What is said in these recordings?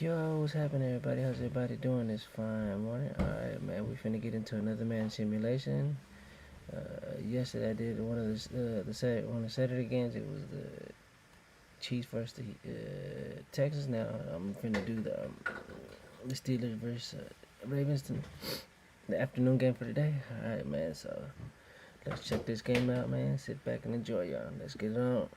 Yo, what's happening, everybody? How's everybody doing this fine morning? Alright, man, we finna get into another man simulation. Yesterday I did one of one of the Saturday games. It was the Chiefs versus the Texans. Now I'm finna do the Steelers versus Ravens, the afternoon game for today. Alright, man, so let's check this game out, man. Sit back and enjoy, y'all. Let's get it on.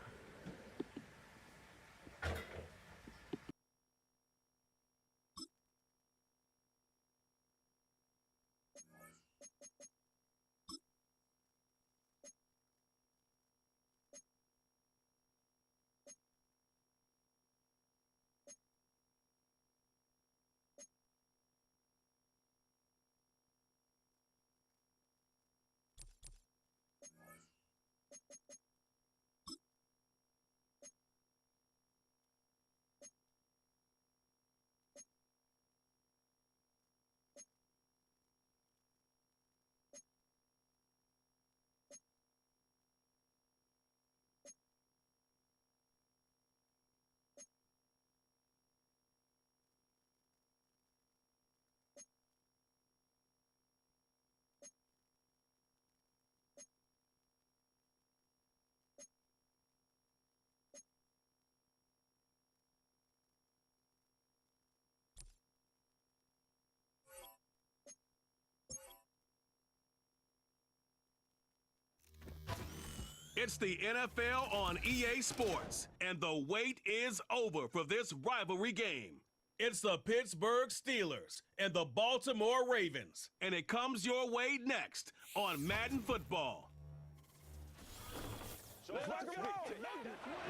It's the NFL on EA Sports, and the wait is over for this rivalry game. It's the Pittsburgh Steelers and the Baltimore Ravens, and it comes your way next on Madden Football.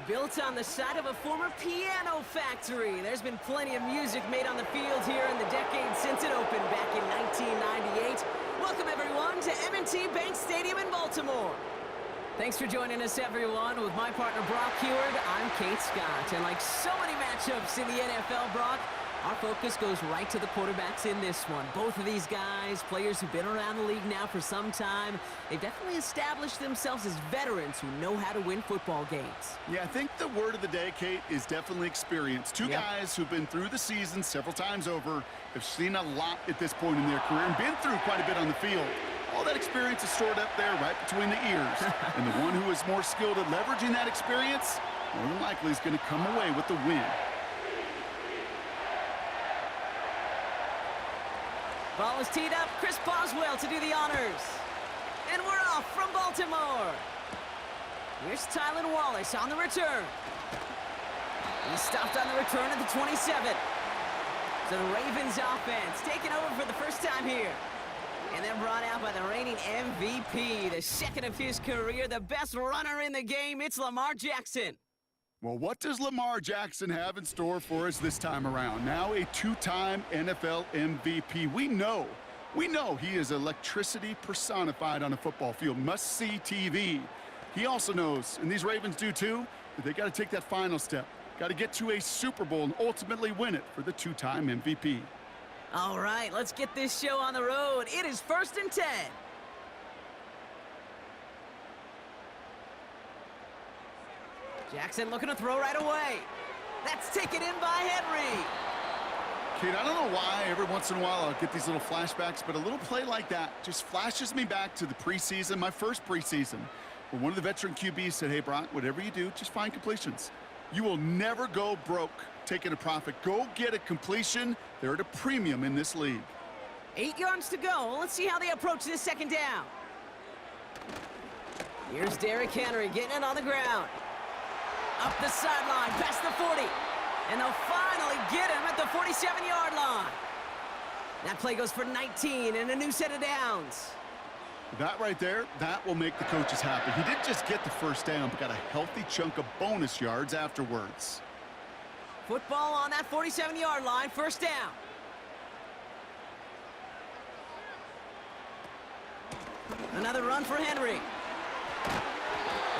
Built on the side of a former piano factory, there's been plenty of music made on the field here in the decade since it opened back in 1998. Welcome, everyone, to M&T Bank Stadium in Baltimore. Thanks for joining us, everyone. With my partner, Brock Heward, I'm Kate Scott. And like so many matchups in the NFL, Brock, our focus goes right to the quarterbacks in this one. Both of these guys, players who've been around the league now for some time, they've definitely established themselves as veterans who know how to win football games. Yeah, I think the word of the day, Kate, is definitely experience. Two guys who've been through the season several times over, have seen a lot at this point in their career, and been through quite a bit on the field. All that experience is stored up there right between the ears. And the one who is more skilled at leveraging that experience, more than likely is going to come away with the win. Ball is teed up. Chris Boswell to do the honors. And we're off from Baltimore. Here's Tylan Wallace on the return. He stopped on the return at the 27. So the Ravens offense taking over for the first time here. And then brought out by the reigning MVP, the second of his career, the best runner in the game. It's Lamar Jackson. Well, what does Lamar Jackson have in store for us this time around? Now a two-time NFL MVP. We know he is electricity personified on a football field. Must-see TV. He also knows, and these Ravens do too, that they got to take that final step. Got to get to a Super Bowl and ultimately win it for the two-time MVP. All right, let's get this show on the road. It is 1st and 10. Jackson looking to throw right away. That's taken in by Henry. Kate, I don't know why every once in a while I'll get these little flashbacks, but a little play like that just flashes me back to the preseason, my first preseason, where one of the veteran QBs said, hey, Brock, whatever you do, just find completions. You will never go broke taking a profit. Go get a completion. They're at a premium in this league. 8 yards to go. Let's see how they approach this second down. Here's Derrick Henry getting it on the ground. Up the sideline, past the 40. And they'll finally get him at the 47-yard line. That play goes for 19 and a new set of downs. That right there, that will make the coaches happy. He didn't just get the first down, but got a healthy chunk of bonus yards afterwards. Football on that 47-yard line, first down. Another run for Henry.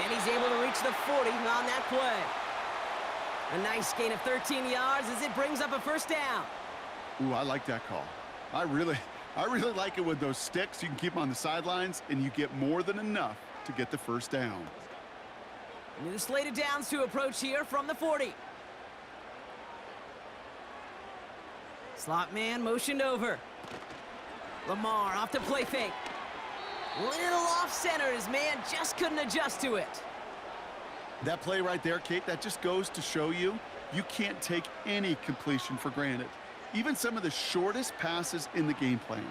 And he's able to reach the 40 on that play. A nice gain of 13 yards as it brings up a first down. Ooh, I like that call. I really like it with those sticks. You can keep them on the sidelines, and you get more than enough to get the first down. New slate of downs to approach here from the 40. Slot man motioned over. Lamar off the play fake. Little off center. His man just couldn't adjust to it. That play right there, Kate, that just goes to show you, you can't take any completion for granted. Even some of the shortest passes in the game plan.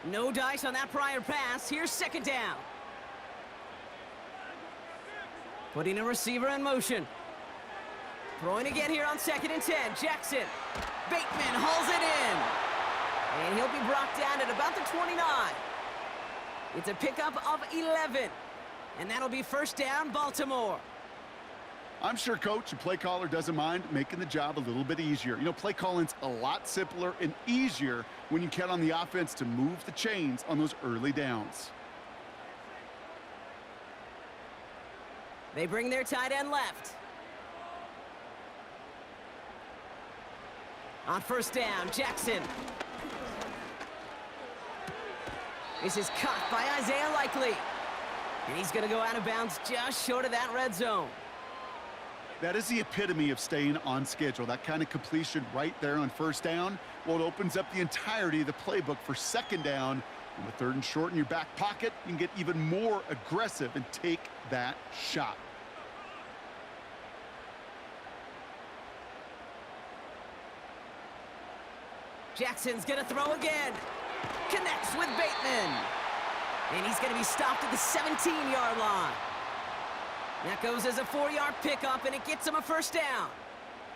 No dice on that prior pass. Here's second down. Putting a receiver in motion. Throwing again here on 2nd and 10. Jackson. Bateman hauls it in. And he'll be brought down at about the 29. It's a pickup of 11. And that'll be first down, Baltimore. I'm sure coach and play caller doesn't mind making the job a little bit easier. You know, play calling's a lot simpler and easier when you count on the offense to move the chains on those early downs. They bring their tight end left. On first down, Jackson. This is caught by Isaiah Likely. And he's going to go out of bounds just short of that red zone. That is the epitome of staying on schedule. That kind of completion right there on first down. Well, it opens up the entirety of the playbook for second down. And with 3rd and short in your back pocket, you can get even more aggressive and take that shot. Jackson's going to throw again. Connects with Bateman. And he's going to be stopped at the 17-yard line. That goes as a 4-yard pickup, and it gets him a first down.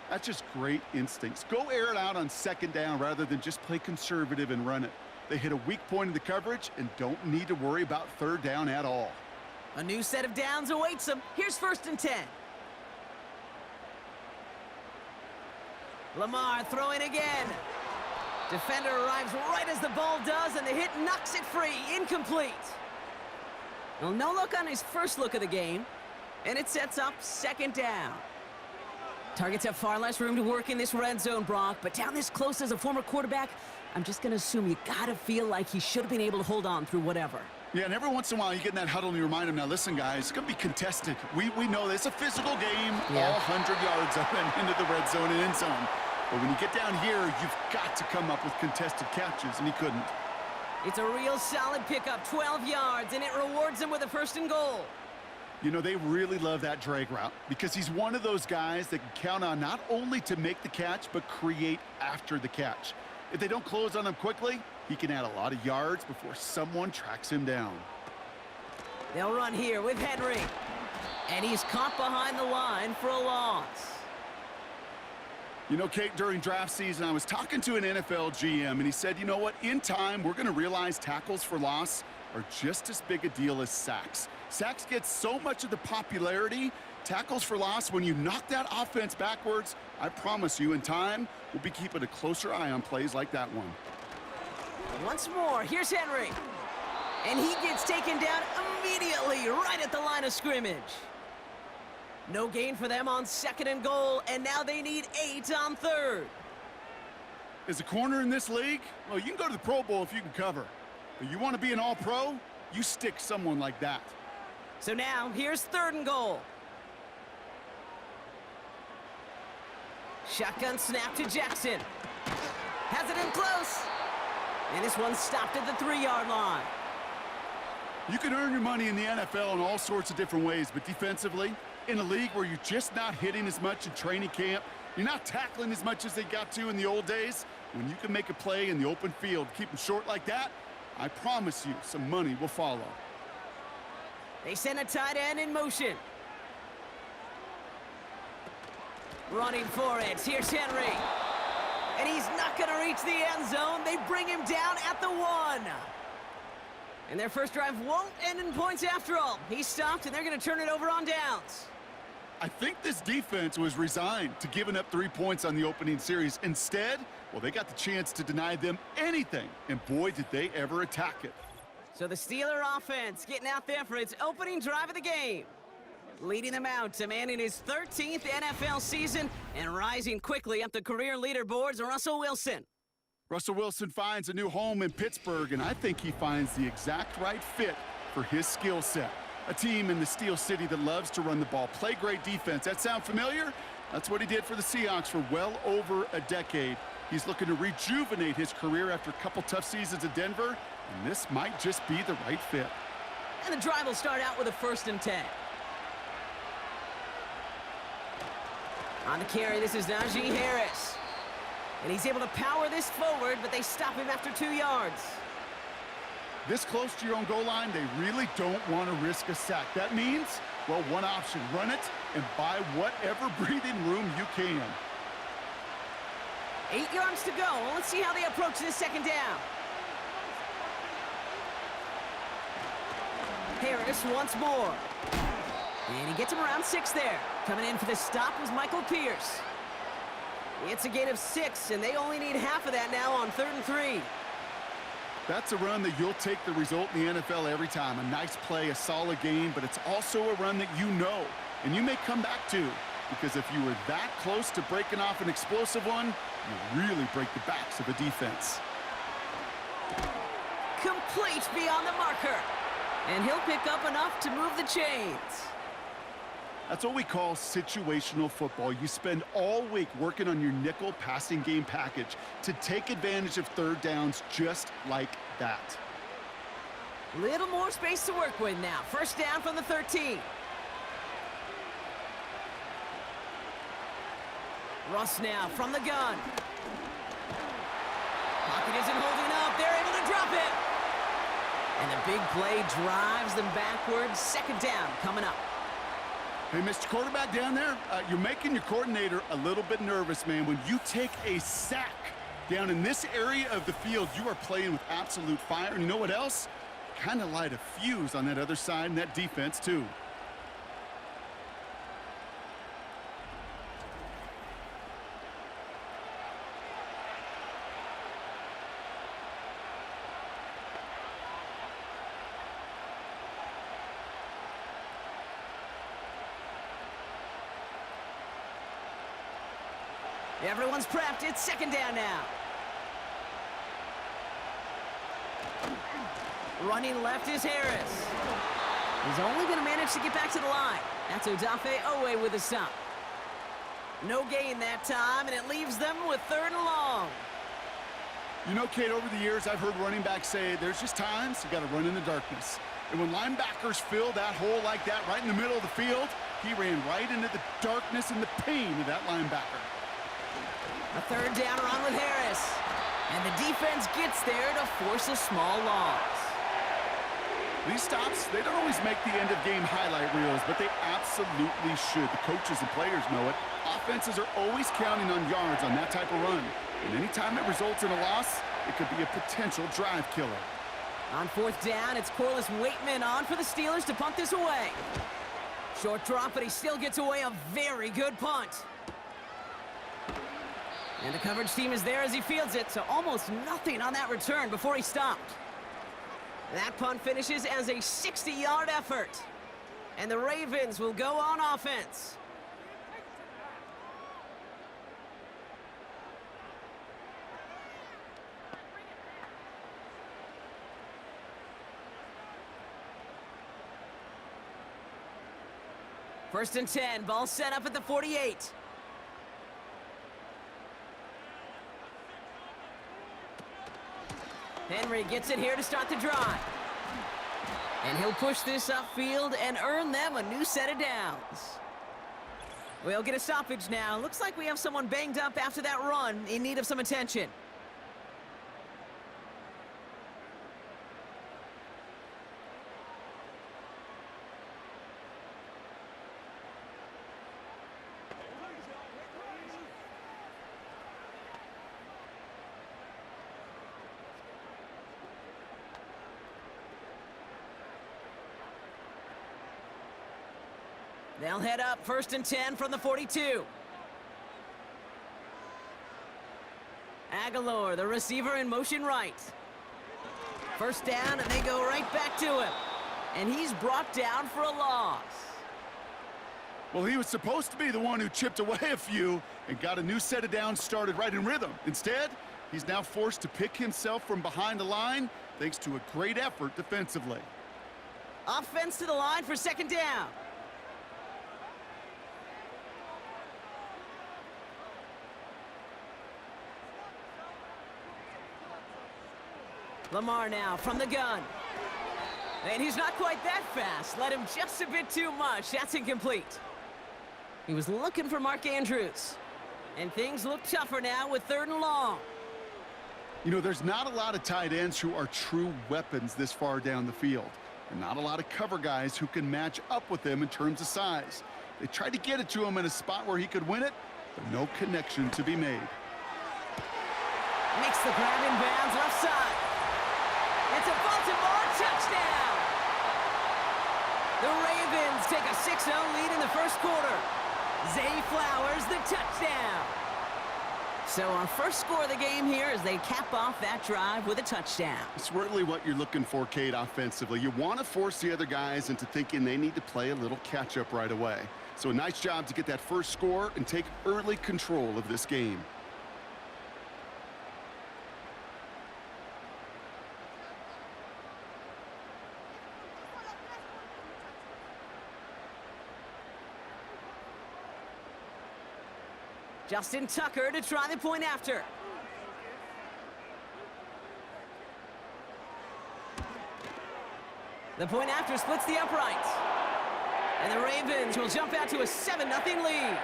That's just great instincts. Go air it out on second down rather than just play conservative and run it. They hit a weak point in the coverage and don't need to worry about 3rd down at all. A new set of downs awaits him. Here's 1st and 10. Lamar throwing again. Defender arrives right as the ball does, and the hit knocks it free. Incomplete. Well, no look on his first look of the game, and it sets up second down. Targets have far less room to work in this red zone, Brock, but down this close as a former quarterback, I'm just going to assume you got to feel like he should have been able to hold on through whatever. Yeah, and every once in a while you get in that huddle and you remind him, now listen, guys, it's going to be contested. We know this. It's a physical game, all 100 yards up and into the red zone and end zone. But when you get down here, you've got to come up with contested catches, and he couldn't. It's a real solid pickup, 12 yards, and it rewards him with a 1st and goal. You know, they really love that drag route because he's one of those guys that can count on not only to make the catch, but create after the catch. If they don't close on him quickly, he can add a lot of yards before someone tracks him down. They'll run here with Henry. And he's caught behind the line for a loss. You know, Kate, during draft season, I was talking to an NFL GM, and he said, you know what, in time, we're going to realize tackles for loss are just as big a deal as sacks. Sacks get so much of the popularity. Tackles for loss, when you knock that offense backwards, I promise you, in time, we'll be keeping a closer eye on plays like that one. Once more, here's Henry. And he gets taken down immediately right at the line of scrimmage. No gain for them on 2nd and goal, and now they need 8 on 3rd. As a corner in this league, well, you can go to the Pro Bowl if you can cover. But you want to be an all-pro, you stick someone like that. So now, here's 3rd and goal. Shotgun snap to Jackson. Has it in close. And this one's stopped at the 3-yard line. You can earn your money in the NFL in all sorts of different ways, but defensively, in a league where you're just not hitting as much in training camp, you're not tackling as much as they got to in the old days, when you can make a play in the open field, keep them short like that, I promise you some money will follow. They send a tight end in motion. Running for it. Here's Henry. And he's not going to reach the end zone. They bring him down at the 1. And their first drive won't end in points after all. He stopped, and they're going to turn it over on downs. I think this defense was resigned to giving up 3 points on the opening series. Instead, well, they got the chance to deny them anything. And boy, did they ever attack it. So the Steeler offense getting out there for its opening drive of the game. Leading them out to man in his 13th NFL season and rising quickly up the career leaderboards, Russell Wilson. Russell Wilson finds a new home in Pittsburgh, and I think he finds the exact right fit for his skill set. A team in the Steel City that loves to run the ball, play great defense. That sound familiar? That's what he did for the Seahawks for well over a decade. He's looking to rejuvenate his career after a couple tough seasons in Denver, and this might just be the right fit. And the drive will start out with a 1st and 10. On the carry, this is Najee Harris. And he's able to power this forward, but they stop him after 2 yards. This close to your own goal line, they really don't want to risk a sack. That means, well, one option, run it and buy whatever breathing room you can. 8 yards to go. Well, let's see how they approach this 2nd down. Harris once more. And he gets him around 6 there. Coming in for the stop was Michael Pierce. It's a gain of 6, and they only need half of that now on 3rd and 3. That's a run that you'll take the result in the NFL every time. A nice play, a solid game, but it's also a run that you know, and you may come back to. Because if you were that close to breaking off an explosive one, you really break the backs of a defense. Complete beyond the marker. And he'll pick up enough to move the chains. That's what we call situational football. You spend all week working on your nickel passing game package to take advantage of 3rd downs just like that. Little more space to work with now. 1st down from the 13. Russ now from the gun. Pocket isn't holding up. They're able to drop it. And the big play drives them backwards. 2nd down coming up. Hey, Mr. Quarterback down there, you're making your coordinator a little bit nervous, man. When you take a sack down in this area of the field, you are playing with absolute fire. And you know what else? Kind of light a fuse on that other side and that defense, too. Everyone's prepped. It's 2nd down now. Running left is Harris. He's only going to manage to get back to the line. That's Odafe Owe with a stop. No gain that time, and it leaves them with 3rd and long. You know, Kate, over the years, I've heard running backs say there's just times you got to run in the darkness. And when linebackers fill that hole like that right in the middle of the field, he ran right into the darkness and the pain of that linebacker. A 3rd down run with Harris. And the defense gets there to force a small loss. These stops, they don't always make the end-of-game highlight reels, but they absolutely should. The coaches and players know it. Offenses are always counting on yards on that type of run. And anytime it results in a loss, it could be a potential drive killer. On 4th down, it's Corliss Waitman on for the Steelers to punt this away. Short drop, but he still gets away a very good punt. And the coverage team is there as he fields it, so almost nothing on that return before he stopped. That punt finishes as a 60-yard effort. And the Ravens will go on offense. First and 10, ball set up at the 48. Henry gets it here to start the drive. And he'll push this upfield and earn them a new set of downs. We'll get a stoppage now. Looks like we have someone banged up after that run in need of some attention. They'll head up 1st and 10 from the 42. Aguilar, the receiver, in motion right. 1st down, and they go right back to him. And he's brought down for a loss. Well, he was supposed to be the one who chipped away a few and got a new set of downs started right in rhythm. Instead, he's now forced to pick himself from behind the line thanks to a great effort defensively. Offense to the line for 2nd down. Lamar now from the gun. And he's not quite that fast. Led him just a bit too much. That's incomplete. He was looking for Mark Andrews. And things look tougher now with 3rd and long. You know, there's not a lot of tight ends who are true weapons this far down the field. And not a lot of cover guys who can match up with them in terms of size. They tried to get it to him in a spot where he could win it, but no connection to be made. Makes the grab in bounds left side. It's a Baltimore touchdown. The Ravens take a 6-0 lead in the first quarter. Zay Flowers, the touchdown. So our first score of the game here as they cap off that drive with a touchdown. It's really what you're looking for, Kate, offensively. You want to force the other guys into thinking they need to play a little catch-up right away. So a nice job to get that first score and take early control of this game. Justin Tucker to try the point after. The point after splits the uprights. And the Ravens will jump out to a 7-0 lead.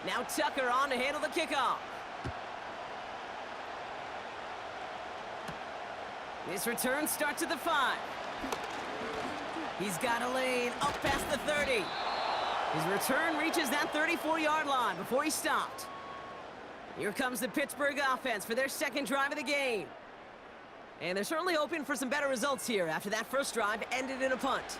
Now Tucker on to handle the kickoff. This return starts at the 5. He's got a lane up past the 30. His return reaches that 34-yard line before he stopped. Here comes the Pittsburgh offense for their second drive of the game. And they're certainly hoping for some better results here after that first drive ended in a punt.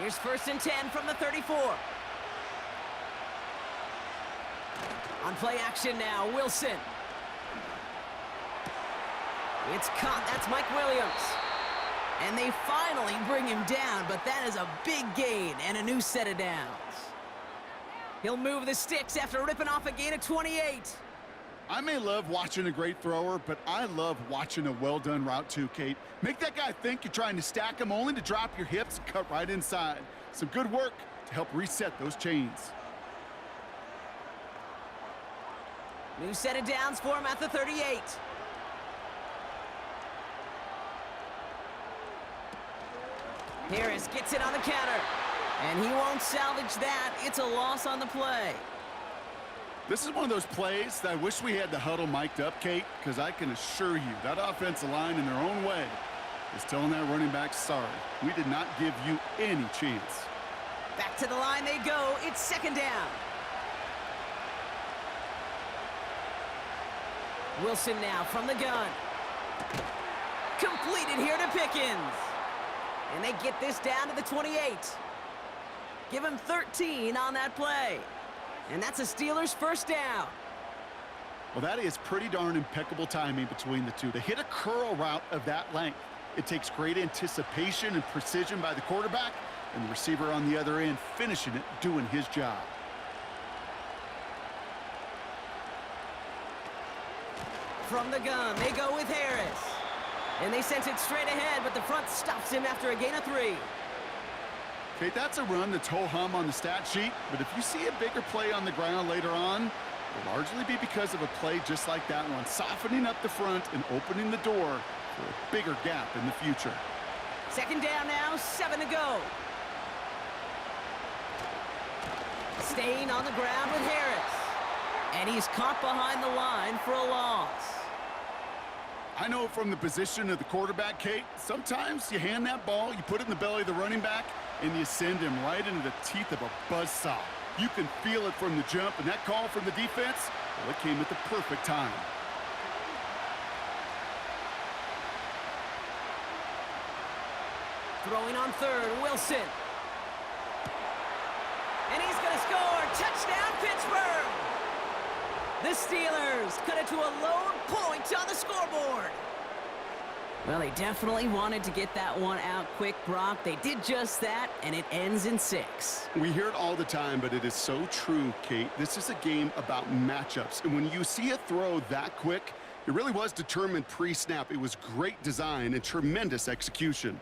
Here's 1st and 10 from the 34. On play action now, Wilson. It's caught. That's Mike Williams. And they finally bring him down, but that is a big gain and a new set of downs. He'll move the sticks after ripping off a gain of 28. I may love watching a great thrower, but I love watching a well-done route too, Kate. Make that guy think you're trying to stack him only to drop your hips and cut right inside. Some good work to help reset those chains. New set of downs for him at the 38. Harris gets it on the counter, and he won't salvage that. It's a loss on the play. This is one of those plays that I wish we had the huddle mic'd up, Kate, because I can assure you that offensive line in their own way is telling that running back, sorry, we did not give you any chance. Back to the line they go. It's 2nd down. Wilson now from the gun. Completed here to Pickens. And they get this down to the 28. Give him 13 on that play. And that's a Steelers first down. Well, that is pretty darn impeccable timing between the two. To hit a curl route of that length, it takes great anticipation and precision by the quarterback, and the receiver on the other end finishing it, doing his job. From the gun, they go with Harris. And they sent it straight ahead, but the front stops him after a gain of 3. Okay, that's a run that's ho-hum on the stat sheet, but if you see a bigger play on the ground later on, it'll largely be because of a play just like that one, softening up the front and opening the door for a bigger gap in the future. 2nd down now, 7 to go. Staying on the ground with Harris. And he's caught behind the line for a loss. I know from the position of the quarterback, Kate, sometimes you hand that ball, you put it in the belly of the running back, and you send him right into the teeth of a buzzsaw. You can feel it from the jump, and that call from the defense, well, it came at the perfect time. Throwing on third, Wilson. And he's going to score. Touchdown, Pittsburgh! The Steelers cut it to a lone point on the scoreboard. Well, they definitely wanted to get that one out quick, Brock. They did just that, and it ends in 6. We hear it all the time, but it is so true, Kate. This is a game about matchups. And when you see a throw that quick, it really was determined pre-snap. It was great design and tremendous execution.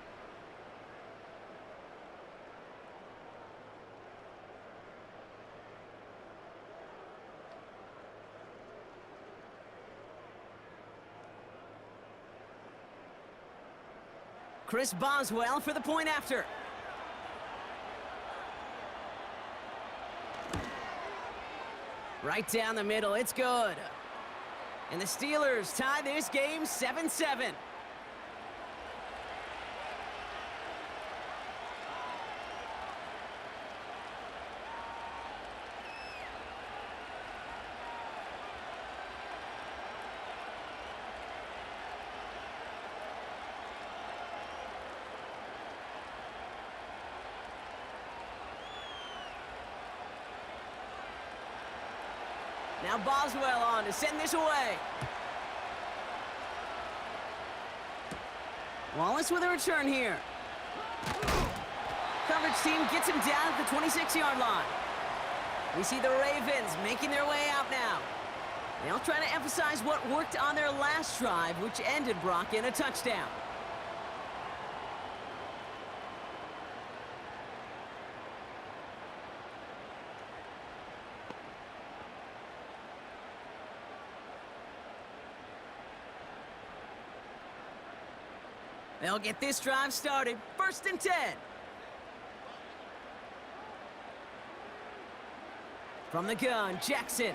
Chris Boswell for the point after. Right down the middle, it's good. And the Steelers tie this game 7-7. Now Boswell on to send this away. Wallace with a return here. Coverage team gets him down at the 26-yard line. We see the Ravens making their way out now. They'll try to emphasize what worked on their last drive, which ended, Brock, in a touchdown. They'll get this drive started. 1st and 10. From the gun, Jackson.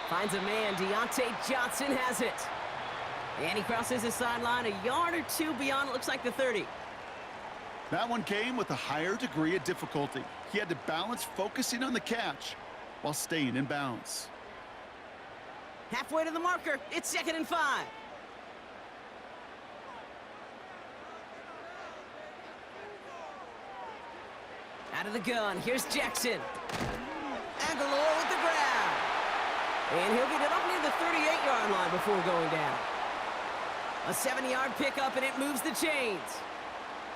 Finds a man. Deontay Johnson has it. And he crosses the sideline a yard or two beyond, it looks like the 30. That one came with a higher degree of difficulty. He had to balance focusing on the catch while staying in bounds. Halfway to the marker. It's 2nd and 5. Out of the gun, here's Jackson. Aguilar with the grab. And he'll get it up near the 38-yard line before going down. A 7-yard pickup, and it moves the chains.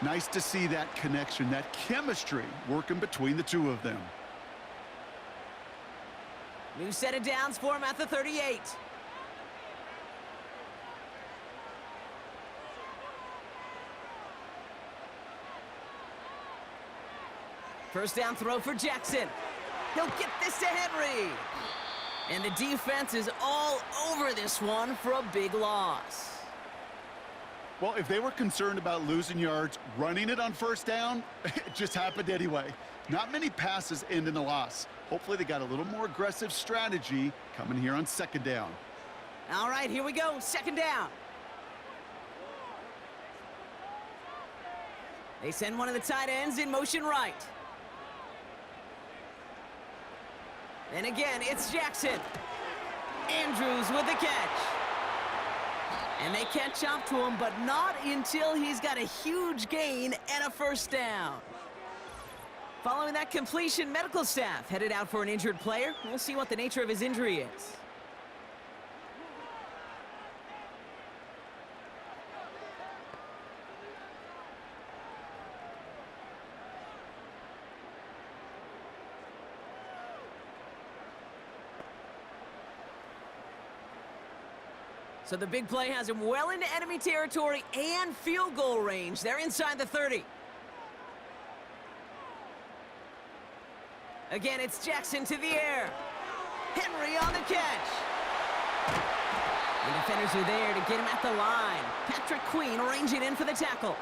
Nice to see that connection, that chemistry working between the two of them. New set of downs for him at the 38. First down throw for Jackson. He'll get this to Henry. And the defense is all over this one for a big loss. Well, if they were concerned about losing yards, running it on 1st down, it just happened anyway. Not many passes end in a loss. Hopefully they got a little more aggressive strategy coming here on 2nd down. All right, here we go. 2nd down. They send one of the tight ends in motion right. And again, it's Jackson. Andrews with the catch. And they catch up to him, but not until he's got a huge gain and a 1st down. Following that completion, medical staff headed out for an injured player. We'll see what the nature of his injury is. So the big play has him well into enemy territory and field goal range. They're inside the 30. Again, it's Jackson to the air. Henry on the catch. The defenders are there to get him at the line. Patrick Queen arranging in for the tackle.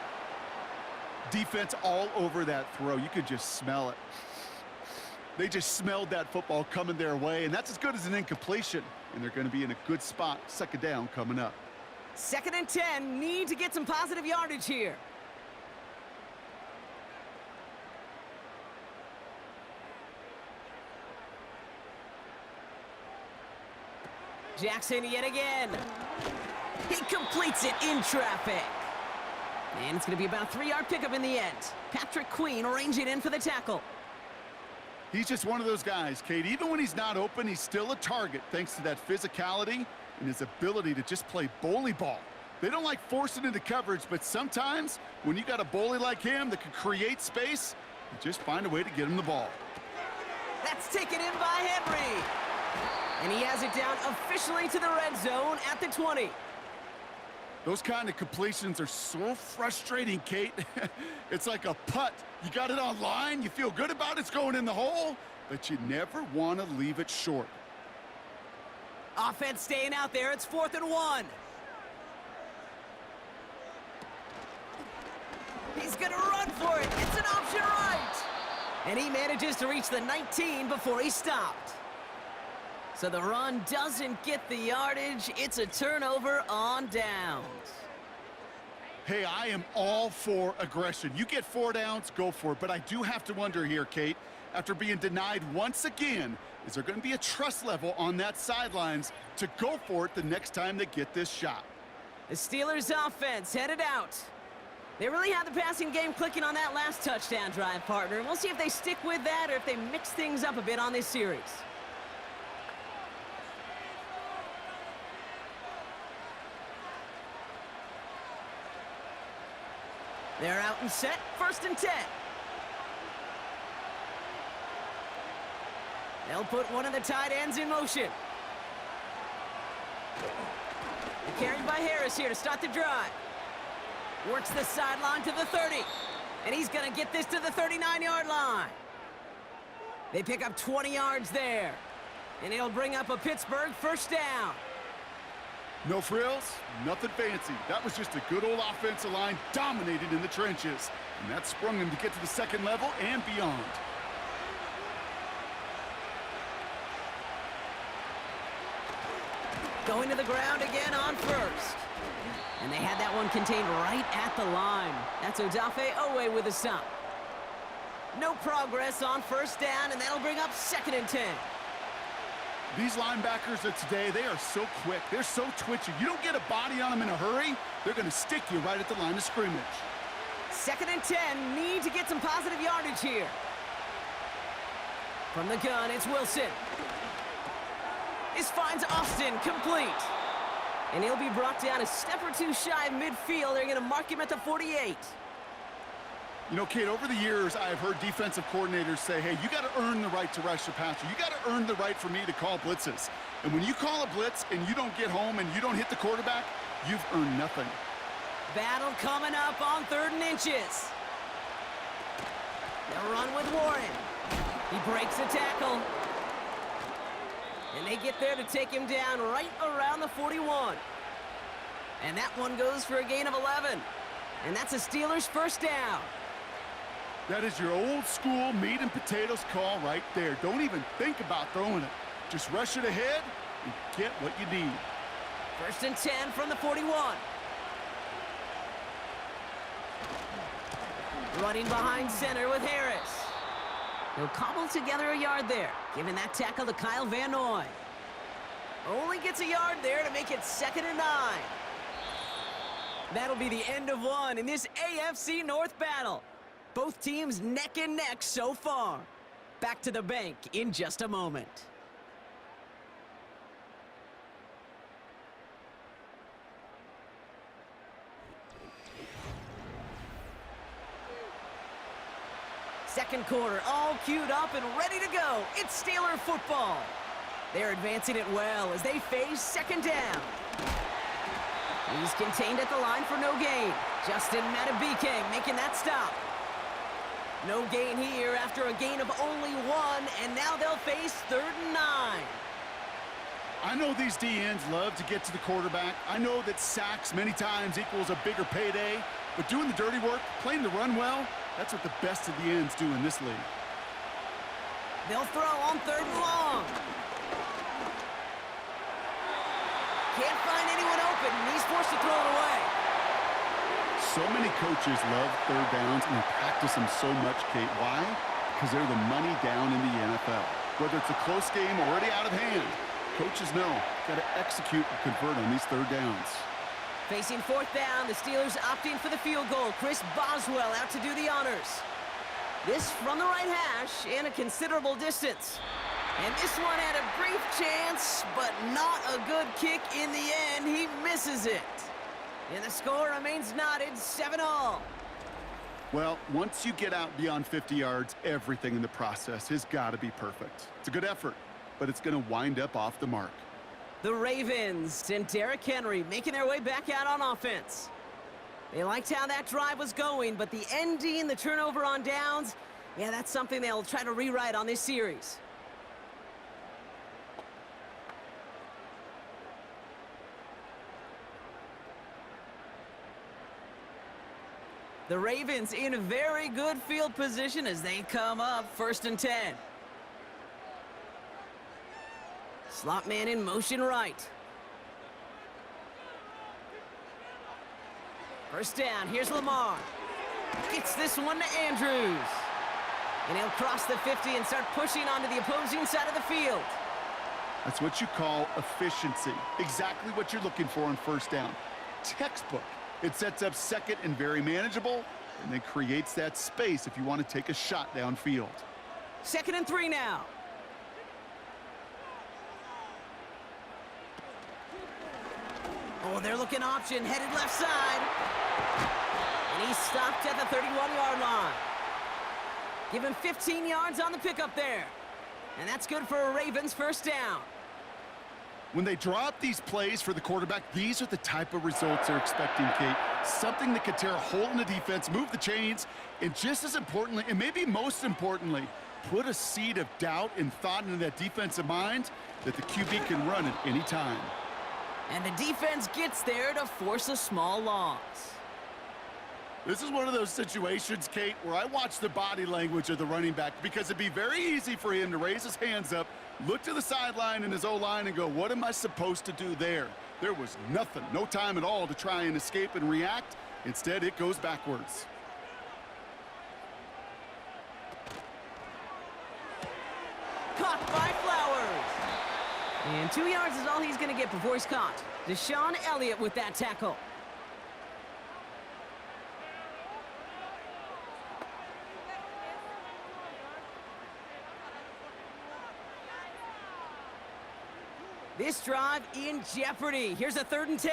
Defense all over that throw. You could just smell it. They just smelled that football coming their way, and that's as good as an incompletion. And they're going to be in a good spot. 2nd down coming up. 2nd and 10. Need to get some positive yardage here. Jackson yet again. He completes it in traffic. And it's going to be about a 3-yard pickup in the end. Patrick Queen arranging in for the tackle. He's just one of those guys, Kate. Even when he's not open, he's still a target thanks to that physicality and his ability to just play bully ball. They don't like forcing into coverage, but sometimes when you got a bully like him that can create space, you just find a way to get him the ball. That's taken in by Henry. And he has it down officially to the red zone at the 20. Those kind of completions are so frustrating, Kate. It's like a putt. You got it on line, you feel good about it's going in the hole, but you never want to leave it short. Offense staying out there. It's 4th and 1. He's going to run for it. It's an option right. And he manages to reach the 19 before he stopped. So the run doesn't get the yardage. It's a turnover on downs. Hey, I am all for aggression. You get 4 downs, go for it. But I do have to wonder here, Kate, after being denied once again, is there going to be a trust level on that sidelines to go for it the next time they get this shot? The Steelers offense headed out. They really had the passing game clicking on that last touchdown drive, partner. And we'll see if they stick with that or if they mix things up a bit on this series. They're out and set. 1st and 10. They'll put one of the tight ends in motion. Carried by Harris here to start the drive. Works the sideline to the 30. And he's going to get this to the 39-yard line. They pick up 20 yards there. And it'll bring up a Pittsburgh 1st down. No frills, nothing fancy. That was just a good old offensive line dominated in the trenches. And that sprung him to get to the 2nd level and beyond. Going to the ground again on 1st. And they had that one contained right at the line. That's Odafe Owe with a stop. No progress on 1st down, and that'll bring up 2nd and 10. These linebackers of today, they are so quick. They're so twitchy. You don't get a body on them in a hurry, they're going to stick you right at the line of scrimmage. 2nd and 10, need to get some positive yardage here. From the gun, it's Wilson. This finds Austin complete. And he'll be brought down a step or two shy of midfield. They're going to mark him at the 48. You know, Kate, over the years, I've heard defensive coordinators say, hey, you got to earn the right to rush the passer. You got to earn the right for me to call blitzes. And when you call a blitz and you don't get home and you don't hit the quarterback, you've earned nothing. Battle coming up on 3rd and inches. They'll run with Warren. He breaks the tackle. And they get there to take him down right around the 41. And that one goes for a gain of 11. And that's a Steelers 1st down. That is your old school meat and potatoes call right there. Don't even think about throwing it. Just rush it ahead and get what you need. 1st and 10 from the 41. Running behind center with Harris. He'll cobble together a yard there, giving that tackle to Kyle Van Noy. Only gets a yard there to make it 2nd and 9. That'll be the end of one in this AFC North battle. Both teams neck and neck so far. Back to the bank in just a moment. Second quarter, all queued up and ready to go. It's Steeler football. They're advancing it well as they face 2nd down. He's contained at the line for no gain. Justin Matabike making that stop. No gain here after a gain of only 1, and now they'll face 3rd and 9. I know these D-ends love to get to the quarterback. I know that sacks many times equals a bigger payday, but doing the dirty work, playing the run well, that's what the best of the ends do in this league. They'll throw on 3rd and long. Can't find anyone open, and he's forced to throw it away. So many coaches love 3rd downs and practice them so much, Kate. Why? Because they're the money down in the NFL. Whether it's a close game already out of hand, coaches know got to execute and convert on these 3rd downs. Facing fourth down, the Steelers opting for the field goal. Chris Boswell out to do the honors. This from the right hash and a considerable distance. And this one had a brief chance, but not a good kick in the end. He misses it. And the score remains knotted, 7-all. Well, once you get out beyond 50 yards, everything in the process has got to be perfect. It's a good effort, but it's going to wind up off the mark. The Ravens and Derrick Henry making their way back out on offense. They liked how that drive was going, but the ending, the turnover on downs, yeah, that's something they'll try to rewrite on this series. The Ravens in very good field position as they come up 1st and 10. Slot man in motion right. First down, here's Lamar. Gets this one to Andrews. And he'll cross the 50 and start pushing onto the opposing side of the field. That's what you call efficiency. Exactly what you're looking for on first down. Textbook. It sets up second and very manageable, and then creates that space if you want to take a shot downfield. 2nd and 3 now. Oh, they're looking option, headed left side. And he's stopped at the 31-yard line. Give him 15 yards on the pickup there. And that's good for a Ravens first down. When they draw up these plays for the quarterback, these are the type of results they're expecting, Kate. Something that could tear a hole in the defense, move the chains, and just as importantly, and maybe most importantly, put a seed of doubt and thought into that defensive mind that the QB can run at any time. And the defense gets there to force a small loss. This is one of those situations, Kate, where I watch the body language of the running back because it'd be very easy for him to raise his hands up, look to the sideline in his O-line and go, what am I supposed to do there? There was nothing, no time at all to try and escape and react. Instead, it goes backwards. Caught by Flowers. And 2 yards is all he's going to get before he's caught. Deshaun Elliott with that tackle. This drive in jeopardy. Here's a 3rd and 10.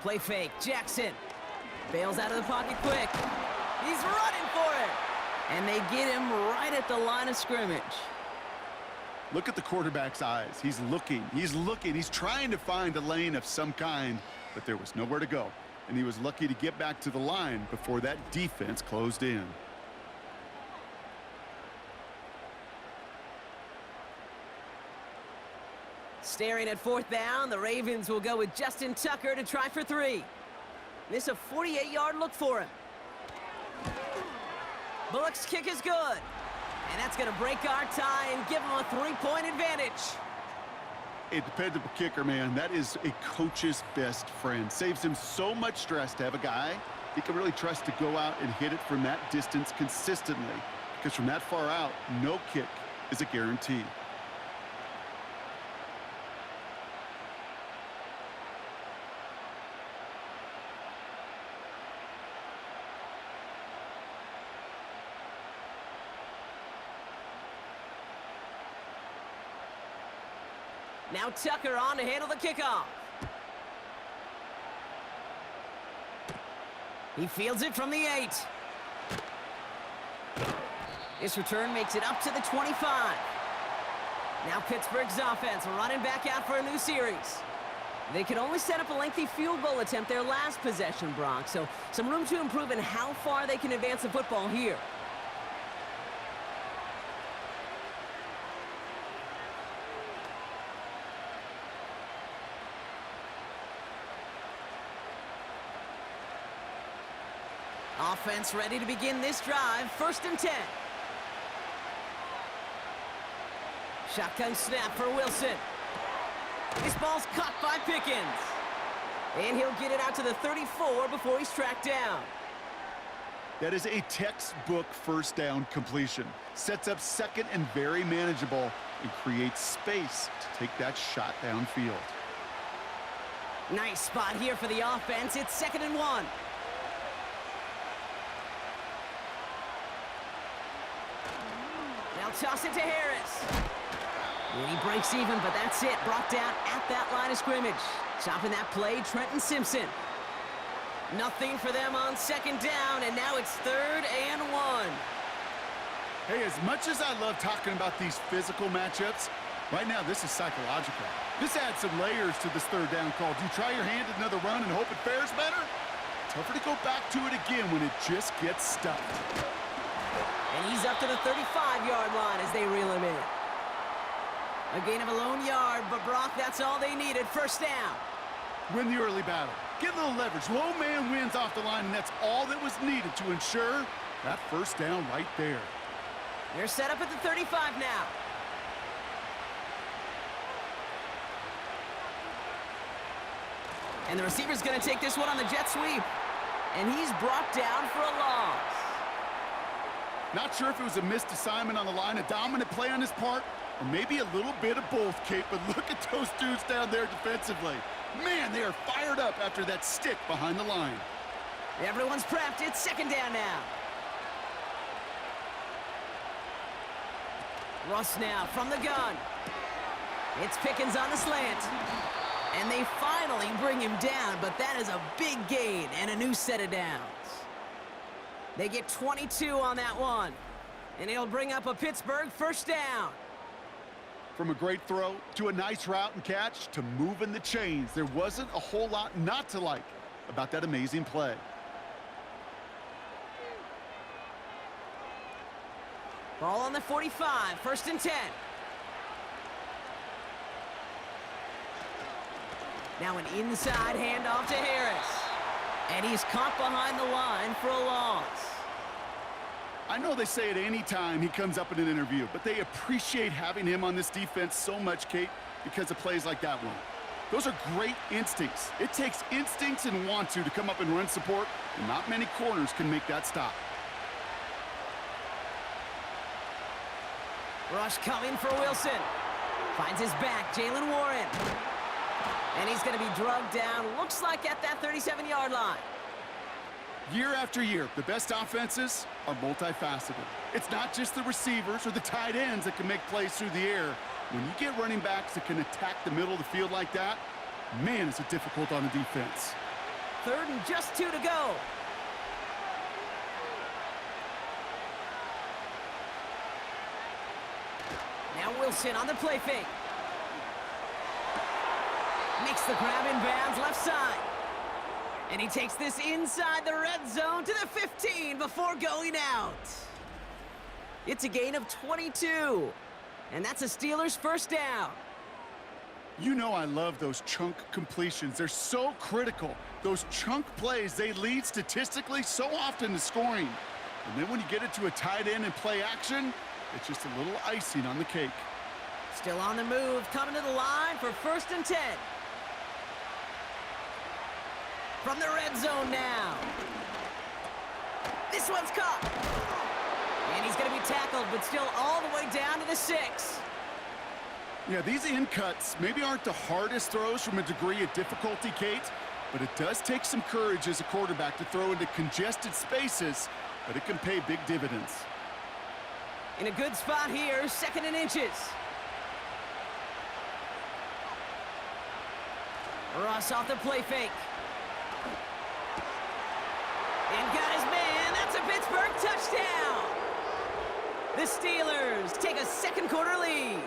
Play fake. Jackson bails out of the pocket quick. He's running for it. And they get him right at the line of scrimmage. Look at the quarterback's eyes. He's looking. He's trying to find a lane of some kind, but there was nowhere to go. And he was lucky to get back to the line before that defense closed in. Staring at 4th down, the Ravens will go with Justin Tucker to try for 3. This a 48-yard look for him. Bullock's kick is good. And that's going to break our tie and give him a 3-point advantage. A dependable kicker, man. That is a coach's best friend. Saves him so much stress to have a guy he can really trust to go out and hit it from that distance consistently. Because from that far out, no kick is a guarantee. Now Tucker on to handle the kickoff. He fields it from the 8. This return makes it up to the 25. Now Pittsburgh's offense running back out for a new series. They could only set up a lengthy field goal attempt their last possession, Brock, so some room to improve in how far they can advance the football here. Offense ready to begin this drive. 1st and 10. Shotgun snap for Wilson. This ball's caught by Pickens. And he'll get it out to the 34 before he's tracked down. That is a textbook first down completion. Sets up second and very manageable and creates space to take that shot downfield. Nice spot here for the offense. It's 2nd and 1. Now toss it to Harris. And he breaks even, but that's it. Brought down at that line of scrimmage. Stopping that play, Trenton Simpson. Nothing for them on 2nd down, and now it's 3rd and 1. Hey, as much as I love talking about these physical matchups, right now this is psychological. This adds some layers to this 3rd down call. Do you try your hand at another run and hope it fares better? Tougher to go back to it again when it just gets stuffed. And he's up to the 35-yard line as they reel him in. A gain of a lone yard, but Brock, that's all they needed. 1st down. Win the early battle. Get a little leverage. Low man wins off the line, and that's all that was needed to ensure that 1st down right there. They're set up at the 35 now. And the receiver's going to take this one on the jet sweep. And he's brought down for a loss. Not sure if it was a missed assignment on the line, a dominant play on his part, or maybe a little bit of both, Kate, but look at those dudes down there defensively. Man, they are fired up after that stick behind the line. Everyone's prepped. It's 2nd down now. Russ now from the gun. It's Pickens on the slant. And they finally bring him down, but that is a big gain and a new set of downs. They get 22 on that one. And it'll bring up a Pittsburgh 1st down. From a great throw to a nice route and catch to moving the chains, there wasn't a whole lot not to like about that amazing play. Ball on the 45, 1st and 10. Now an inside handoff to Harris. And he's caught behind the line for a loss. I know they say it any time he comes up in an interview, but they appreciate having him on this defense so much, Kate, because of plays like that one. Those are great instincts. It takes instincts and want to come up and run support, and not many corners can make that stop. Rush coming for Wilson. Finds his back, Jalen Warren. And he's going to be drugged down, looks like at that 37-yard line. Year after year, the best offenses are multifaceted. It's not just the receivers or the tight ends that can make plays through the air. When you get running backs that can attack the middle of the field like that, man, is it difficult on the defense. 3rd and just 2 to go. Now Wilson on the play fake. Makes the grab in bounds left side. And he takes this inside the red zone to the 15 before going out. It's a gain of 22. And that's a Steelers 1st down. You know I love those chunk completions. They're so critical. Those chunk plays, they lead statistically so often to scoring. And then when you get it to a tight end and play action, it's just a little icing on the cake. Still on the move, coming to the line for 1st and 10. From the red zone now. This one's caught. And he's going to be tackled, but still all the way down to the 6. Yeah, these in cuts maybe aren't the hardest throws from a degree of difficulty, Kate, but it does take some courage as a quarterback to throw into congested spaces, but it can pay big dividends. In a good spot here, 2nd and inches. Russ off the play fake. And got his man. That's a Pittsburgh touchdown. The Steelers take a 2nd quarter lead.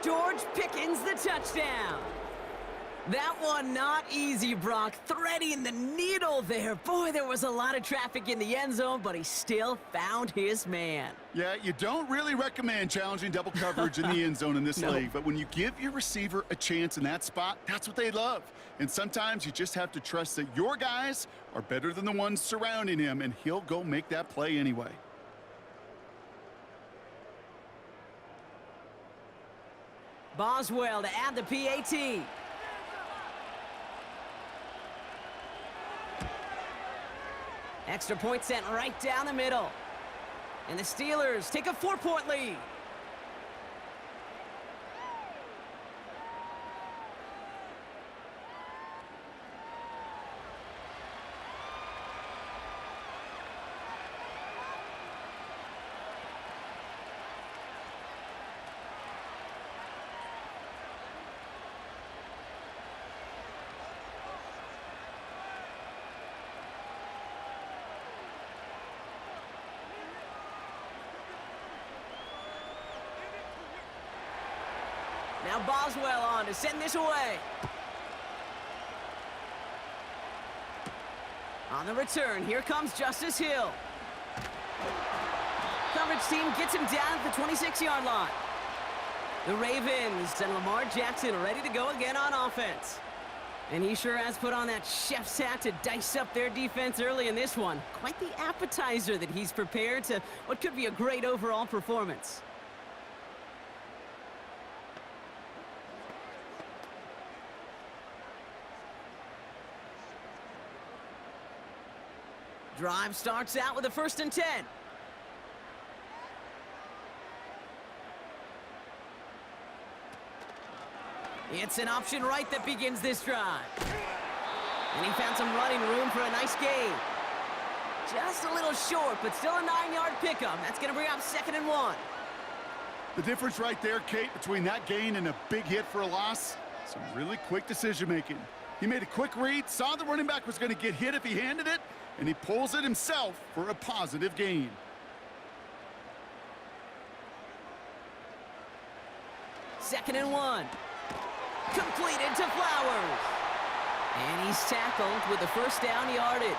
George Pickens the touchdown. That one not easy, Brock. Threading the needle there. Boy, there was a lot of traffic in the end zone, but he still found his man. Yeah, you don't really recommend challenging double coverage in the end zone in this league, but when you give your receiver a chance in that spot, that's what they love. And sometimes you just have to trust that your guys are better than the ones surrounding him, and he'll go make that play anyway. Boswell to add the PAT. Extra point sent right down the middle. And the Steelers take a 4-point lead. Now Boswell on to send this away. On the return, here comes Justice Hill. Coverage team gets him down at the 26-yard line. The Ravens and Lamar Jackson ready to go again on offense. And he sure has put on that chef's hat to dice up their defense early in this one. Quite the appetizer that he's prepared to what could be a great overall performance. Drive starts out with a 1st and 10. It's an option right that begins this drive. And he found some running room for a nice gain. Just a little short, but still a 9-yard pickup. That's going to bring up 2nd and 1. The difference right there, Kate, between that gain and a big hit for a loss, some really quick decision-making. He made a quick read, saw the running back was going to get hit if he handed it, and he pulls it himself for a positive gain. Second and 1. Completed to Flowers. And he's tackled with the 1st down yardage.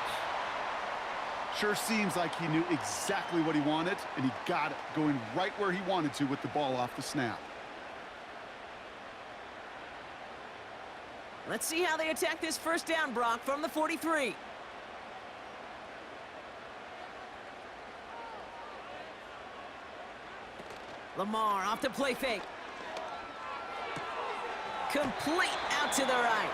Sure seems like he knew exactly what he wanted, and he got it, going right where he wanted to with the ball off the snap. Let's see how they attack this 1st down, Brock, from the 43. Lamar off the play fake. Complete out to the right.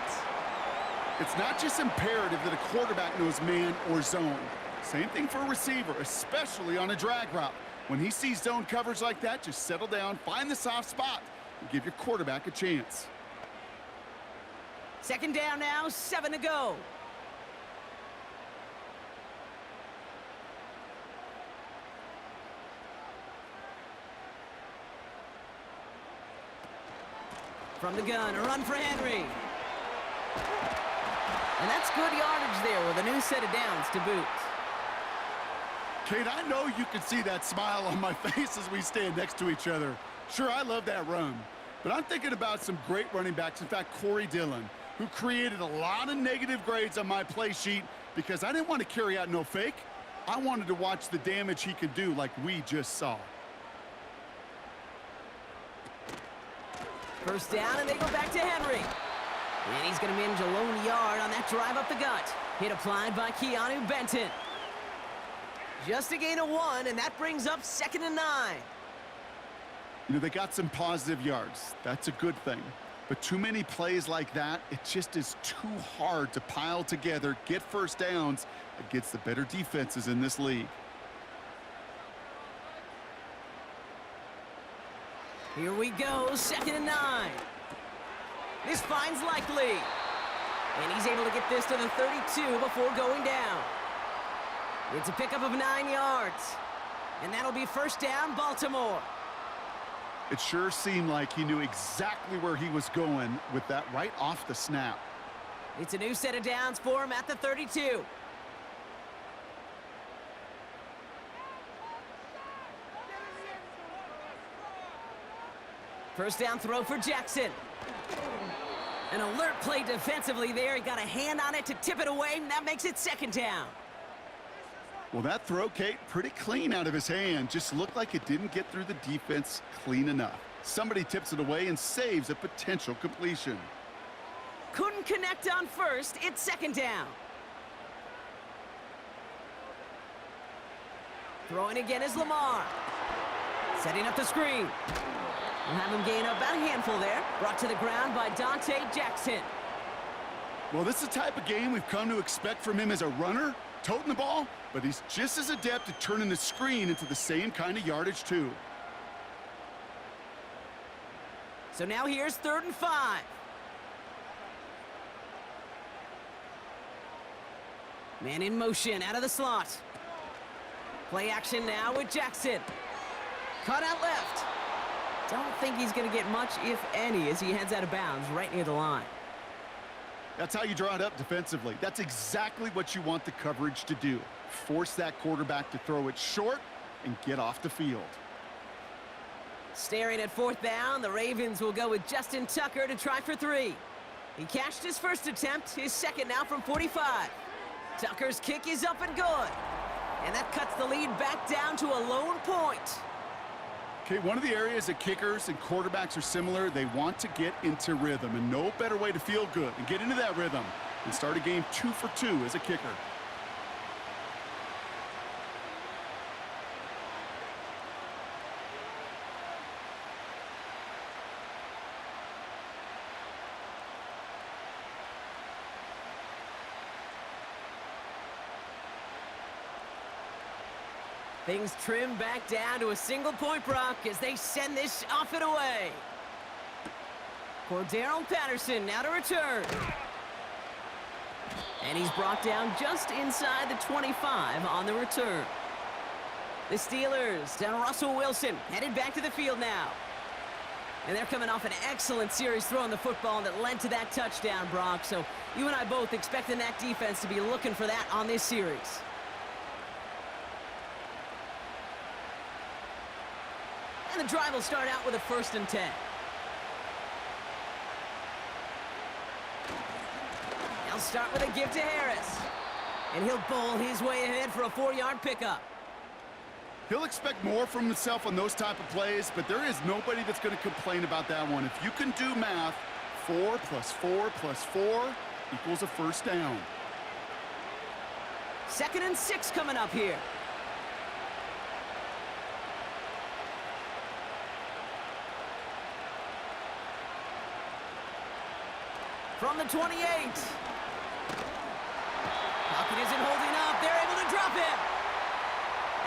It's not just imperative that a quarterback knows man or zone. Same thing for a receiver, especially on a drag route. When he sees zone coverage like that, just settle down, find the soft spot, and give your quarterback a chance. 2nd down now, 7 to go. From the gun, a run for Henry. And that's good yardage there with a new set of downs to boot. Kate, I know you can see that smile on my face as we stand next to each other. Sure, I love that run. But I'm thinking about some great running backs. In fact, Corey Dillon, who created a lot of negative grades on my play sheet because I didn't want to carry out no fake. I wanted to watch the damage he could do like we just saw. 1st down, and they go back to Henry. And he's going to manage a lone yard on that drive up the gut. Hit applied by Keanu Benton. Just a gain of 1, and that brings up 2nd and 9. You know, they got some positive yards. That's a good thing. But too many plays like that, it just is too hard to pile together, get 1st downs against the better defenses in this league. Here we go, 2nd and 9. This finds Likely. And he's able to get this to the 32 before going down. It's a pickup of 9 yards. And that'll be 1st down, Baltimore. It sure seemed like he knew exactly where he was going with that right off the snap. It's a new set of downs for him at the 32. First down throw for Jackson. An alert play defensively there. He got a hand on it to tip it away, and that makes it 2nd down. Well, that throw, Kate, pretty clean out of his hand. Just looked like it didn't get through the defense clean enough. Somebody tips it away and saves a potential completion. Couldn't connect on 1st. It's 2nd down. Throwing again is Lamar. Setting up the screen. We'll have him gain up about a handful there. Brought to the ground by Dante Jackson. Well, this is the type of game we've come to expect from him as a runner. Toting the ball, but he's just as adept at turning the screen into the same kind of yardage, too. So now here's 3rd and 5. Man in motion out of the slot. Play action now with Jackson. Cut out left. Don't think he's going to get much, if any, as he heads out of bounds right near the line. That's how you draw it up defensively. That's exactly what you want the coverage to do. Force that quarterback to throw it short and get off the field. Staring at 4th down, the Ravens will go with Justin Tucker to try for 3. He cashed his first attempt, his second now from 45. Tucker's kick is up and good. And that cuts the lead back down to a lone point. Okay, one of the areas that kickers and quarterbacks are similar, they want to get into rhythm, and no better way to feel good and get into that rhythm and start a game 2 for 2 as a kicker. Things trim back down to a single point, Brock, as they send this off and away. Cordero Patterson now to return. And he's brought down just inside the 25 on the return. The Steelers down Russell Wilson, headed back to the field now. And they're coming off an excellent series throwing the football that led to that touchdown, Brock. So you and I both expecting that defense to be looking for that on this series. And the drive will start out with a 1st and 10. They'll start with a give to Harris. And he'll bowl his way ahead for a 4-yard pickup. He'll expect more from himself on those type of plays, but there is nobody that's going to complain about that one. If you can do math, 4 plus 4 plus 4 equals a 1st down. 2nd and 6 coming up here. From the 28. Pocket isn't holding up. They're able to drop him.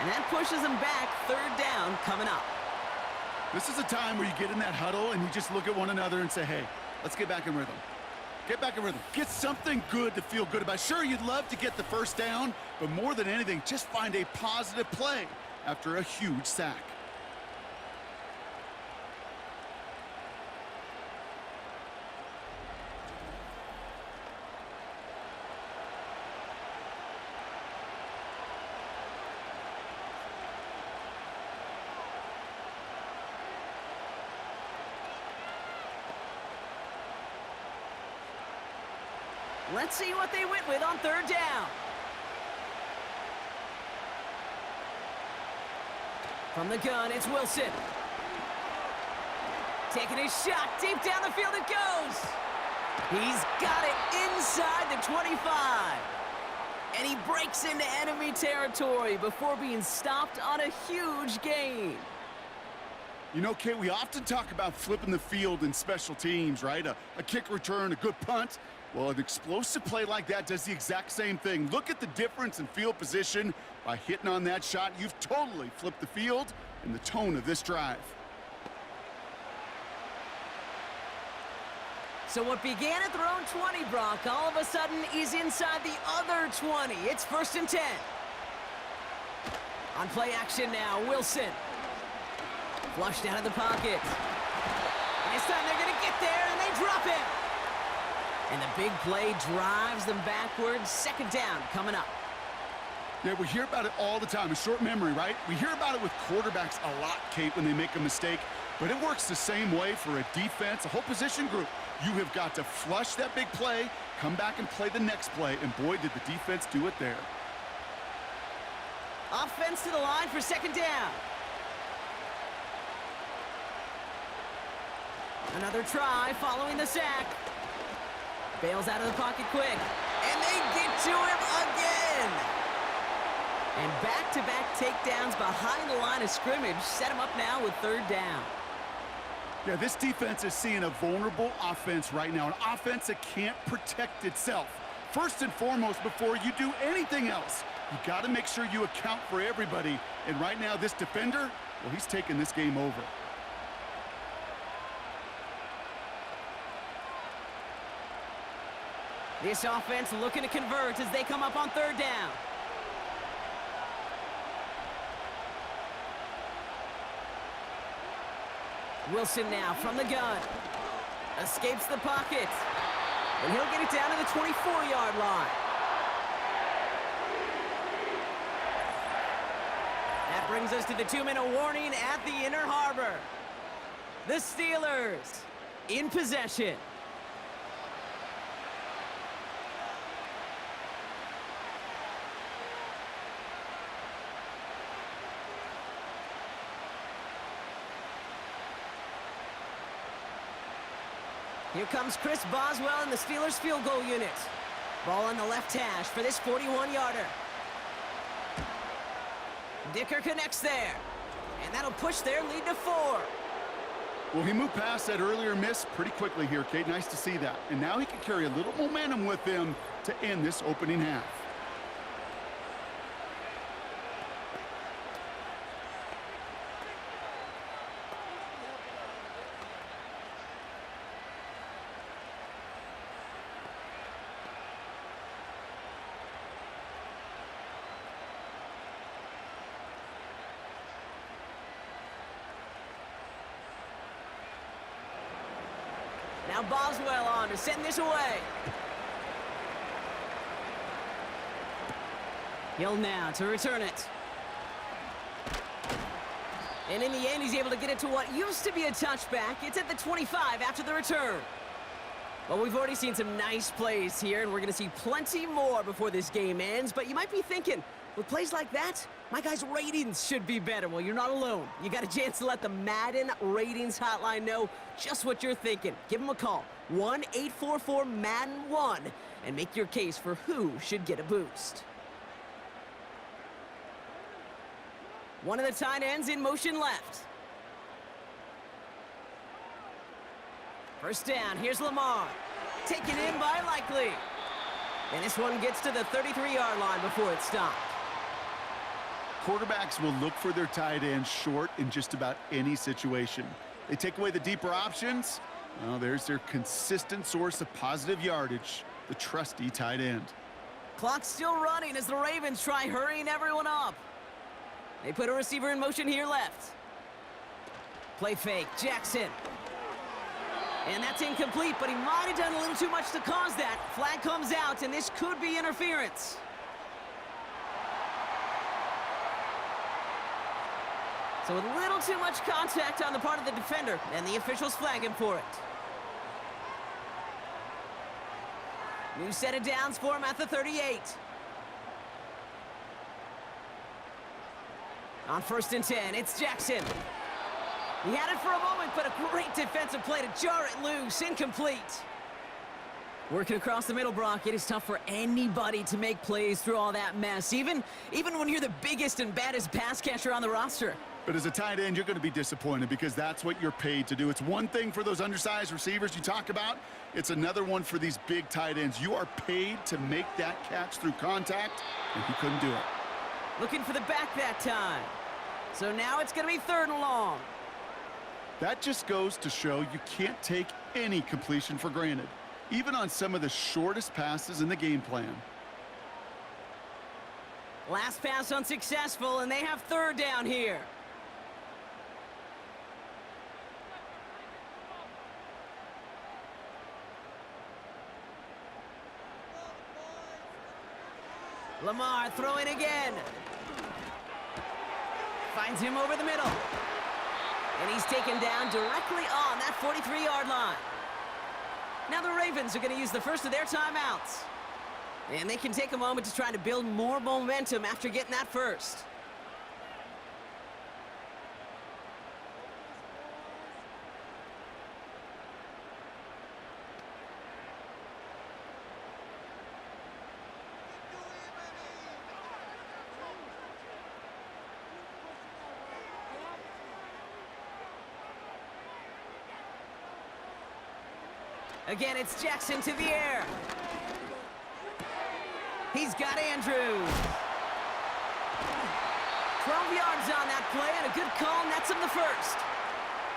And that pushes them back. 3rd down coming up. This is a time where you get in that huddle and you just look at one another and say, hey, let's get back in rhythm. Get back in rhythm. Get something good to feel good about. Sure, you'd love to get the 1st down, but more than anything, just find a positive play after a huge sack. Let's see what they went with on 3rd down. From the gun, it's Wilson. Taking his shot, deep down the field it goes. He's got it inside the 25. And he breaks into enemy territory before being stopped on a huge gain. You know, Kate, we often talk about flipping the field in special teams, right? A kick return, a good punt. Well, an explosive play like that does the exact same thing. Look at the difference in field position. By hitting on that shot, you've totally flipped the field and the tone of this drive. So what began at their own 20, Brock, all of a sudden is inside the other 20. It's 1st and 10. On play action now, Wilson. Flushed out of the pocket. And this time they're going to get there, and they drop him. And the big play drives them backwards. 2nd down coming up. Yeah, we hear about it all the time. A short memory, right? We hear about it with quarterbacks a lot, Kate, when they make a mistake. But it works the same way for a defense, a whole position group. You have got to flush that big play, come back and play the next play. And boy, did the defense do it there. Offense to the line for 2nd down. Another try following the sack. Bails out of the pocket quick. And they get to him again. And back-to-back takedowns behind the line of scrimmage set him up now with 3rd down. Yeah, this defense is seeing a vulnerable offense right now, an offense that can't protect itself. First and foremost, before you do anything else, you got to make sure you account for everybody. And right now, this defender, well, he's taking this game over. This offense looking to convert as they come up on third down. Wilson now from the gun. Escapes the pocket. And he'll get it down to the 24-yard line. That brings us to the 2-minute warning at the Inner Harbor. The Steelers in possession. Here comes Chris Boswell and the Steelers field goal unit. Ball on the left hash for this 41-yarder. Dicker connects there. And that'll push their lead to 4. Well, he moved past that earlier miss pretty quickly here, Kate. Nice to see that. And now he can carry a little momentum with him to end this opening half. Now Boswell on to send this away. Hill now to return it. And in the end, he's able to get it to what used to be a touchback. It's at the 25 after the return. Well, we've already seen some nice plays here, and we're going to see plenty more before this game ends. But you might be thinking, with plays like that, my guys' ratings should be better. Well, you're not alone. You got a chance to let the Madden Ratings Hotline know just what you're thinking. Give them a call, 1-844-MADDEN-1, and make your case for who should get a boost. One of the tight ends in motion left. First down, here's Lamar. Taken in by Likely. And this one gets to the 33-yard line before it's stopped. Quarterbacks will look for their tight end short in just about any situation. They take away the deeper options. Well, there's their consistent source of positive yardage, the trusty tight end. Clock's still running as the Ravens try hurrying everyone up. They put a receiver in motion here left. Play fake, Jackson. And that's incomplete, but he might have done a little too much to cause that. Flag comes out, and this could be interference. So a little too much contact on the part of the defender, and the officials flag him for it. New set of downs for him at the 38. On 1st and 10, it's Jackson. He had it for a moment, but a great defensive play to jar it loose. Incomplete. Working across the middle, Brock, it is tough for anybody to make plays through all that mess, even when you're the biggest and baddest pass catcher on the roster. But as a tight end, you're going to be disappointed because that's what you're paid to do. It's one thing for those undersized receivers you talk about. It's another one for these big tight ends. You are paid to make that catch through contact, and he couldn't do it. Looking for the back that time. So now it's going to be 3rd and long. That just goes to show you can't take any completion for granted, even on some of the shortest passes in the game plan. Last pass unsuccessful, and they have 3rd down here. Lamar throwing again. Finds him over the middle. And he's taken down directly on that 43-yard line. Now the Ravens are going to use the first of their timeouts. And they can take a moment to try to build more momentum after getting that first. Again, it's Jackson to the air. He's got Andrews. 12 yards on that play, and a good call nets him the first.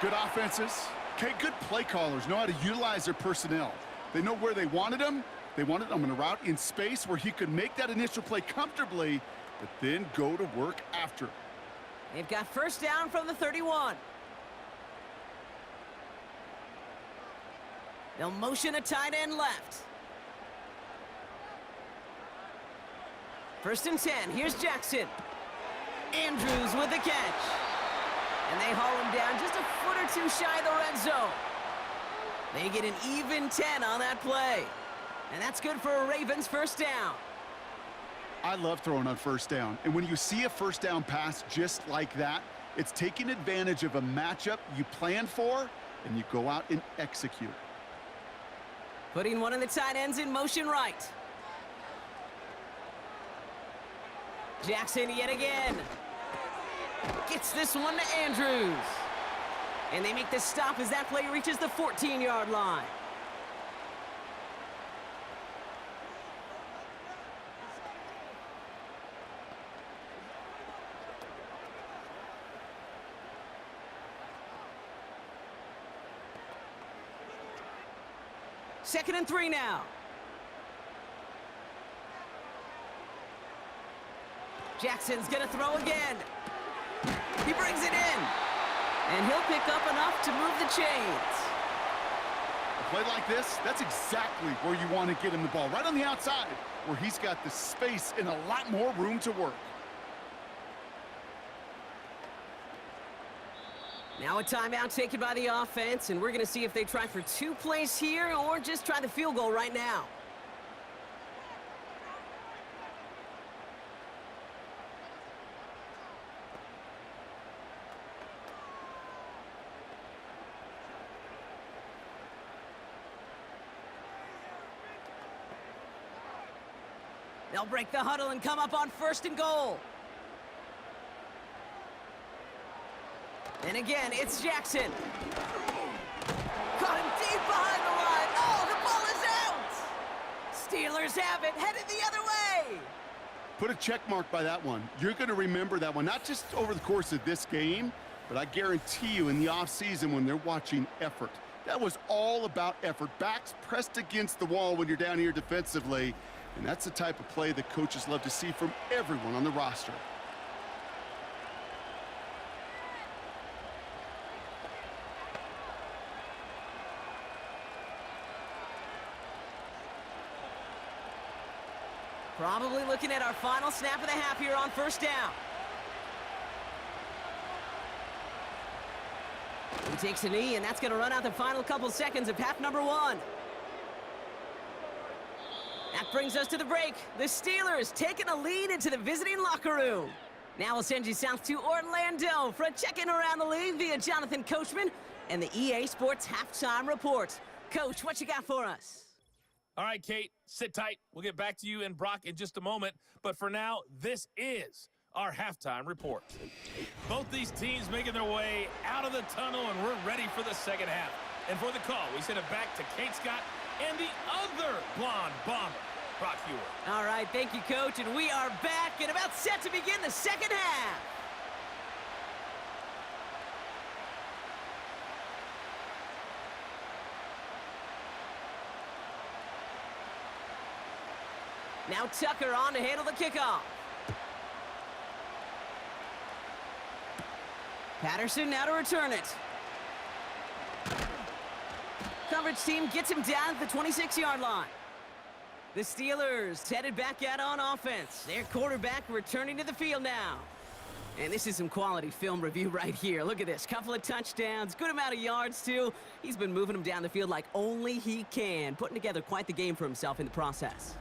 Good offenses. Okay, good play callers know how to utilize their personnel. They know where they wanted him. They wanted him in a route in space where he could make that initial play comfortably, but then go to work after. They've got first down from the 31. They'll motion a tight end left. First and 10. Here's Jackson. Andrews with the catch. And they haul him down just a foot or two shy of the red zone. They get an even 10 on that play. And that's good for a Ravens first down. I love throwing on first down. And when you see a first down pass just like that, it's taking advantage of a matchup you plan for, and you go out and execute. Putting one of the tight ends in motion right. Jackson yet again. Gets this one to Andrews. And they make the stop as that play reaches the 14-yard line. Second and 3 now. Jackson's gonna throw again. He brings it in. And he'll pick up enough to move the chains. A play like this, that's exactly where you want to get him the ball. Right on the outside, where he's got the space and a lot more room to work. Now a timeout taken by the offense, and we're going to see if they try for 2 plays here or just try the field goal right now. They'll break the huddle and come up on first and goal. And again, it's Jackson. Caught him deep behind the line. Oh, the ball is out! Steelers have it, headed the other way. Put a check mark by that one. You're going to remember that one, not just over the course of this game, but I guarantee you in the offseason when they're watching effort. That was all about effort. Backs pressed against the wall when you're down here defensively, and that's the type of play that coaches love to see from everyone on the roster. Probably looking at our final snap of the half here on first down. He takes a knee, and that's going to run out the final couple seconds of half number 1. That brings us to the break. The Steelers taking a lead into the visiting locker room. Now we'll send you south to Orlando for a check-in around the league via Jonathan Coachman and the EA Sports Halftime Report. Coach, what you got for us? All right, Kate, sit tight. We'll get back to you and Brock in just a moment. But for now, this is our halftime report. Both these teams making their way out of the tunnel, and we're ready for the second half. And for the call, we send it back to Kate Scott and the other blonde bomber, Brock Hewitt. All right, thank you, Coach. And we are back and about set to begin the second half. Now Tucker on to handle the kickoff. Patterson now to return it. Coverage team gets him down at the 26-yard line. The Steelers headed back out on offense. Their quarterback returning to the field now. And this is some quality film review right here. Look at this. Couple of touchdowns, good amount of yards, too. He's been moving them down the field like only he can, putting together quite the game for himself in the process.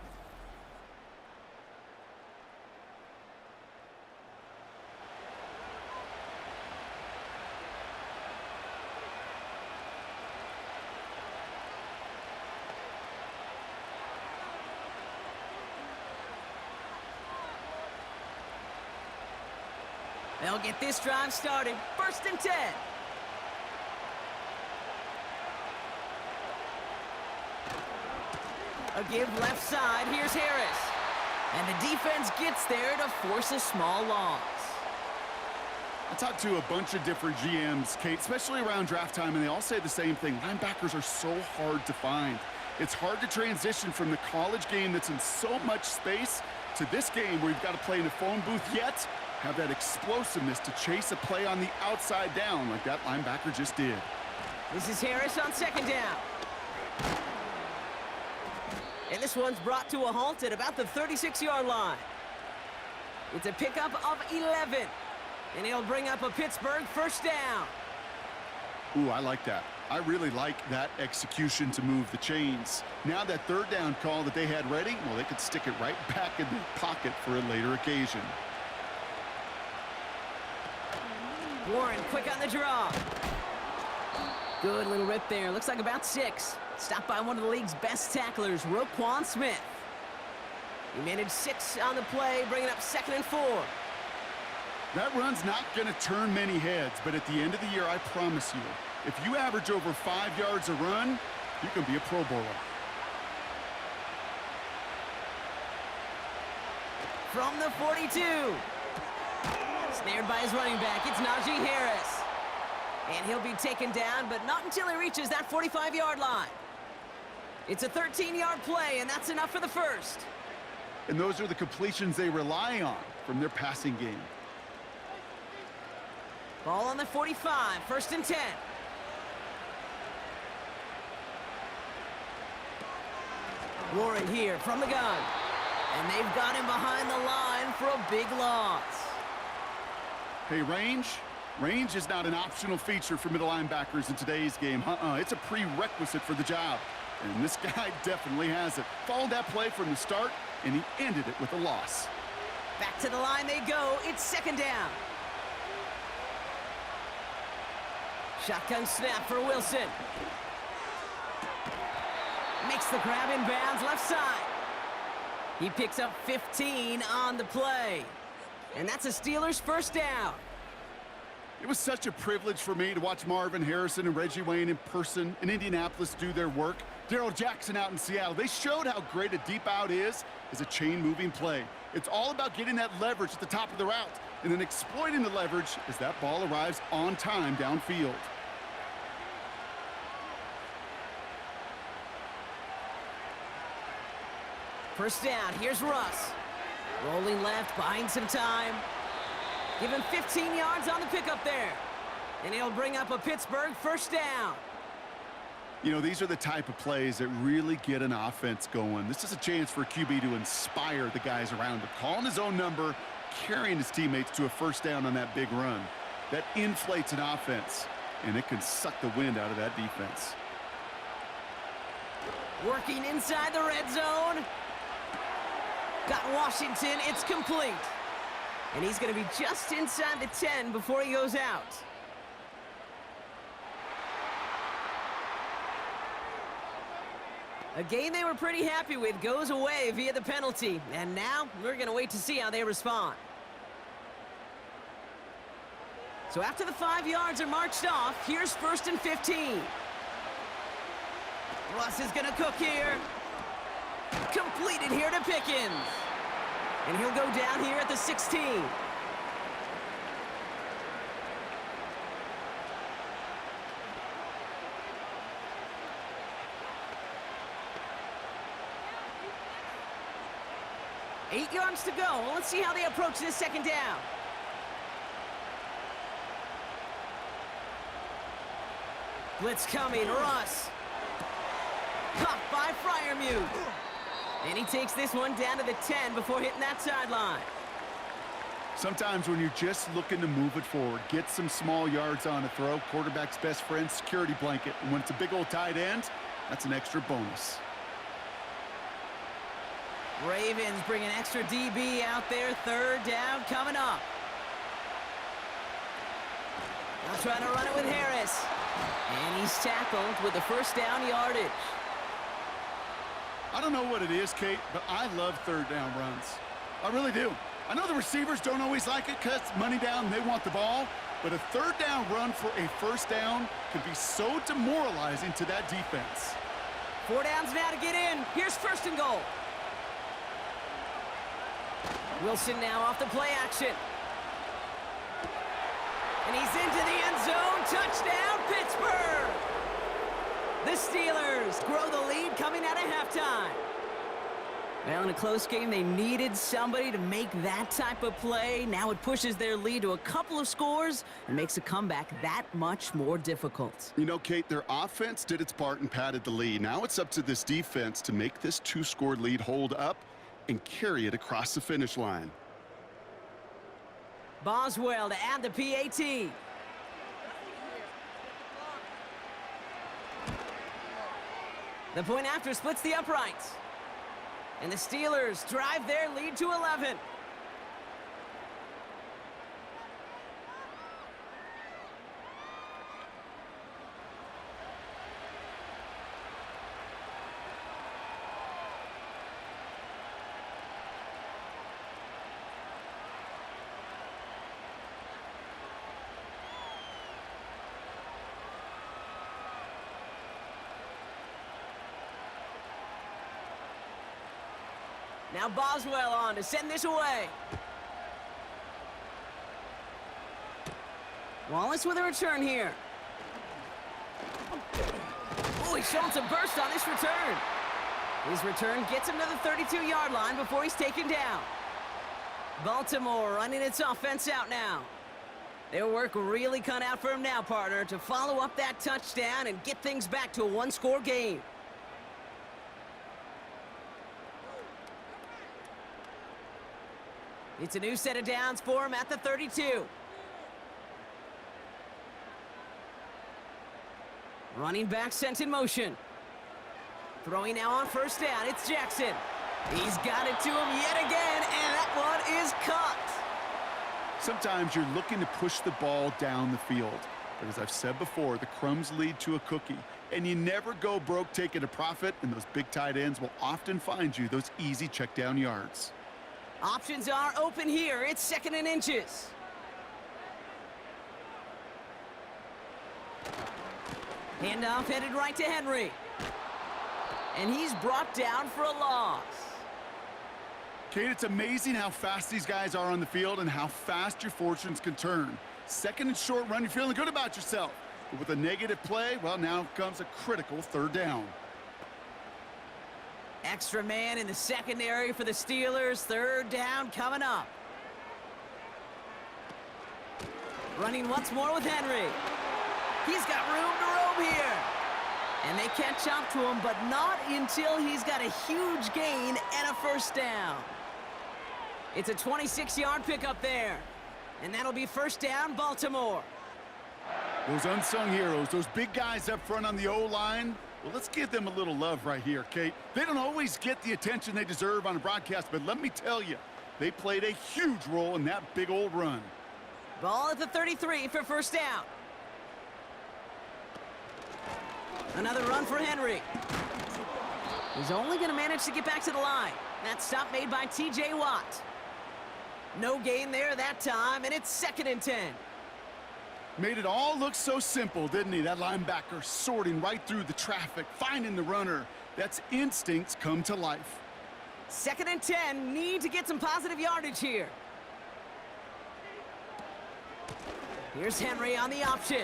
They'll get this drive started. First and 10. A give left side. Here's Harris. And the defense gets there to force a small loss. I talked to a bunch of different GMs, Kate, especially around draft time, and they all say the same thing. Linebackers are so hard to find. It's hard to transition from the college game that's in so much space to this game where you've got to play in a phone booth, yet have that explosiveness to chase a play on the outside down like that linebacker just did. This is Harris on second down. And this one's brought to a halt at about the 36-yard line. It's a pickup of 11. And he'll bring up a Pittsburgh first down. Ooh, I like that. I really like that execution to move the chains. Now that third down call that they had ready, well, they could stick it right back in the pocket for a later occasion. Warren quick on the draw. Good little rip there. Looks like about 6. Stopped by one of the league's best tacklers, Roquan Smith. He managed 6 on the play, bringing up 2nd and 4. That run's not going to turn many heads, but at the end of the year, I promise you, if you average over 5 yards a run, you can be a Pro Bowler. From the 42. Snared by his running back, it's Najee Harris. And he'll be taken down, but not until he reaches that 45-yard line. It's a 13-yard play, and that's enough for the first. And those are the completions they rely on from their passing game. Ball on the 45, 1st and 10. Warren here from the gun. And they've got him behind the line for a big loss. Hey, range is not an optional feature for middle linebackers in today's game. It's a prerequisite for the job. And this guy definitely has it. Followed that play from the start, and he ended it with a loss. Back to the line they go. It's 2nd down. Shotgun snap for Wilson. Makes the grab in bounds left side. He picks up 15 on the play. And that's a Steelers first down. It was such a privilege for me to watch Marvin Harrison and Reggie Wayne in person in Indianapolis do their work. Darrell Jackson out in Seattle. They showed how great a deep out is as a chain-moving play. It's all about getting that leverage at the top of the route and then exploiting the leverage as that ball arrives on time downfield. First down, here's Russ. Rolling left, buying some time. Give him 15 yards on the pickup there. And he'll bring up a Pittsburgh first down. You know, these are the type of plays that really get an offense going. This is a chance for a QB to inspire the guys around him. Calling his own number, carrying his teammates to a first down on that big run. That inflates an offense, and it can suck the wind out of that defense. Working inside the red zone. Got Washington, it's complete. And he's going to be just inside the 10 before he goes out. A game they were pretty happy with goes away via the penalty. And now we're going to wait to see how they respond. So after the 5 yards are marched off, here's 1st and 15. Russ is going to cook here. Completed here to Pickens. And he'll go down here at the 16. Eight yards to go. Let's see how they approach this 2nd down. Blitz coming. Russ. Caught by Freiermuth. And he takes this one down to the 10 before hitting that sideline. Sometimes when you're just looking to move it forward, get some small yards on a throw, quarterback's best friend, security blanket. And when it's a big old tight end, that's an extra bonus. Ravens bring an extra DB out there. 3rd down coming up. Now trying to run it with Harris. And he's tackled with the first down yardage. I don't know what it is, Kate, but I love 3rd down runs. I really do. I know the receivers don't always like it because money down and they want the ball, but a 3rd down run for a first down can be so demoralizing to that defense. 4 downs now to get in. Here's 1st and goal. Wilson now off the play action. And he's into the end zone. Touchdown, Pittsburgh! The Steelers grow the lead coming out of halftime. Well, in a close game, they needed somebody to make that type of play. Now it pushes their lead to a couple of scores and makes a comeback that much more difficult. You know, Kate, their offense did its part and padded the lead. Now it's up to this defense to make this two-score lead hold up and carry it across the finish line. Boswell to add the PAT. The point after splits the uprights. And the Steelers drive their lead to 11. Now Boswell on to send this away. Wallace with a return here. Oh, he's showing some burst on this return. His return gets him to the 32-yard line before he's taken down. Baltimore running its offense out now. Their work really cut out for him now, partner, to follow up that touchdown and get things back to a one-score game. It's a new set of downs for him at the 32. Running back sent in motion. Throwing now on first down, it's Jackson. He's got it to him yet again, and that one is caught. Sometimes you're looking to push the ball down the field. But as I've said before, the crumbs lead to a cookie. And you never go broke taking a profit, and those big tight ends will often find you those easy check down yards. Options are open here. It's 2nd and inches. Handoff headed right to Henry. And he's brought down for a loss. Kate, it's amazing how fast these guys are on the field and how fast your fortunes can turn. 2nd and short run, you're feeling good about yourself. But with a negative play, well, now comes a critical 3rd down. Extra man in the secondary for the Steelers. 3rd down coming up. Running once more with Henry. He's got room to roam here. And they catch up to him, but not until he's got a huge gain and a 1st down. It's a 26-yard pickup there. And that'll be 1st down, Baltimore. Those unsung heroes, those big guys up front on the O-line, well, let's give them a little love right here, Kate. They don't always get the attention they deserve on a broadcast, but let me tell you, they played a huge role in that big old run. Ball at the 33 for 1st down. Another run for Henry. He's only going to manage to get back to the line. That stop made by T.J. Watt. No gain there that time, and it's 2nd and 10. Made it all look so simple, didn't he? That linebacker sorting right through the traffic, finding the runner. That's instincts come to life. 2nd and 10, need to get some positive yardage here. Here's Henry on the option.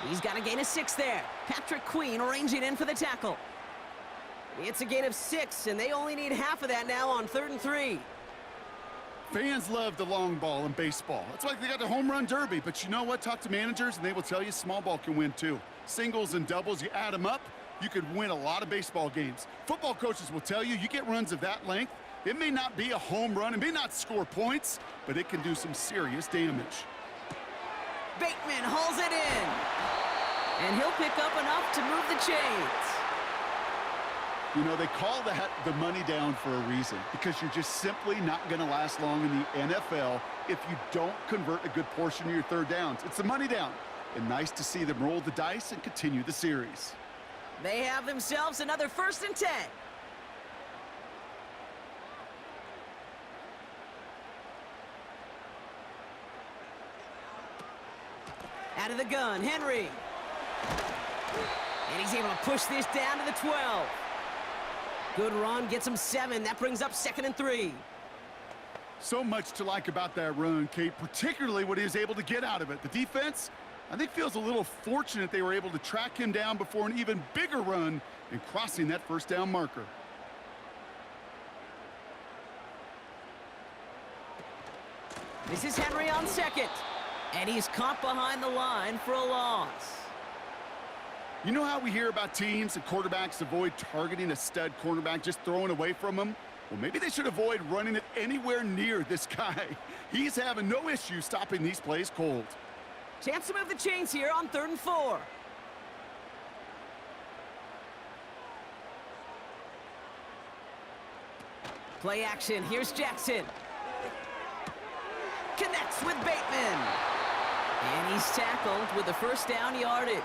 He's got a gain of 6 there. Patrick Queen arranging in for the tackle. It's a gain of 6, and they only need half of that now on 3rd and 3. Fans love the long ball in baseball. That's why they got the home run derby. But you know what? Talk to managers, and they will tell you small ball can win too. Singles and doubles, you add them up, you could win a lot of baseball games. Football coaches will tell you, you get runs of that length, it may not be a home run, it may not score points, but it can do some serious damage. Bateman hauls it in. And he'll pick up enough to move the chains. You know, they call that the money down for a reason, because you're just simply not going to last long in the NFL if you don't convert a good portion of your 3rd downs. It's the money down. And nice to see them roll the dice and continue the series. They have themselves another 1st and 10. Out of the gun, Henry. And he's able to push this down to the 12. Good run, gets him 7. That brings up 2nd and 3. So much to like about that run, Kate, particularly what he was able to get out of it. The defense, I think, feels a little fortunate they were able to track him down before an even bigger run and crossing that first down marker. This is Henry on second, and he's caught behind the line for a loss. You know how we hear about teams and quarterbacks avoid targeting a stud cornerback, just throwing away from him? Well, maybe they should avoid running it anywhere near this guy. He's having no issue stopping these plays cold. Chance to move the chains here on 3rd and 4. Play action. Here's Jackson. Connects with Bateman. And he's tackled with the first down yardage.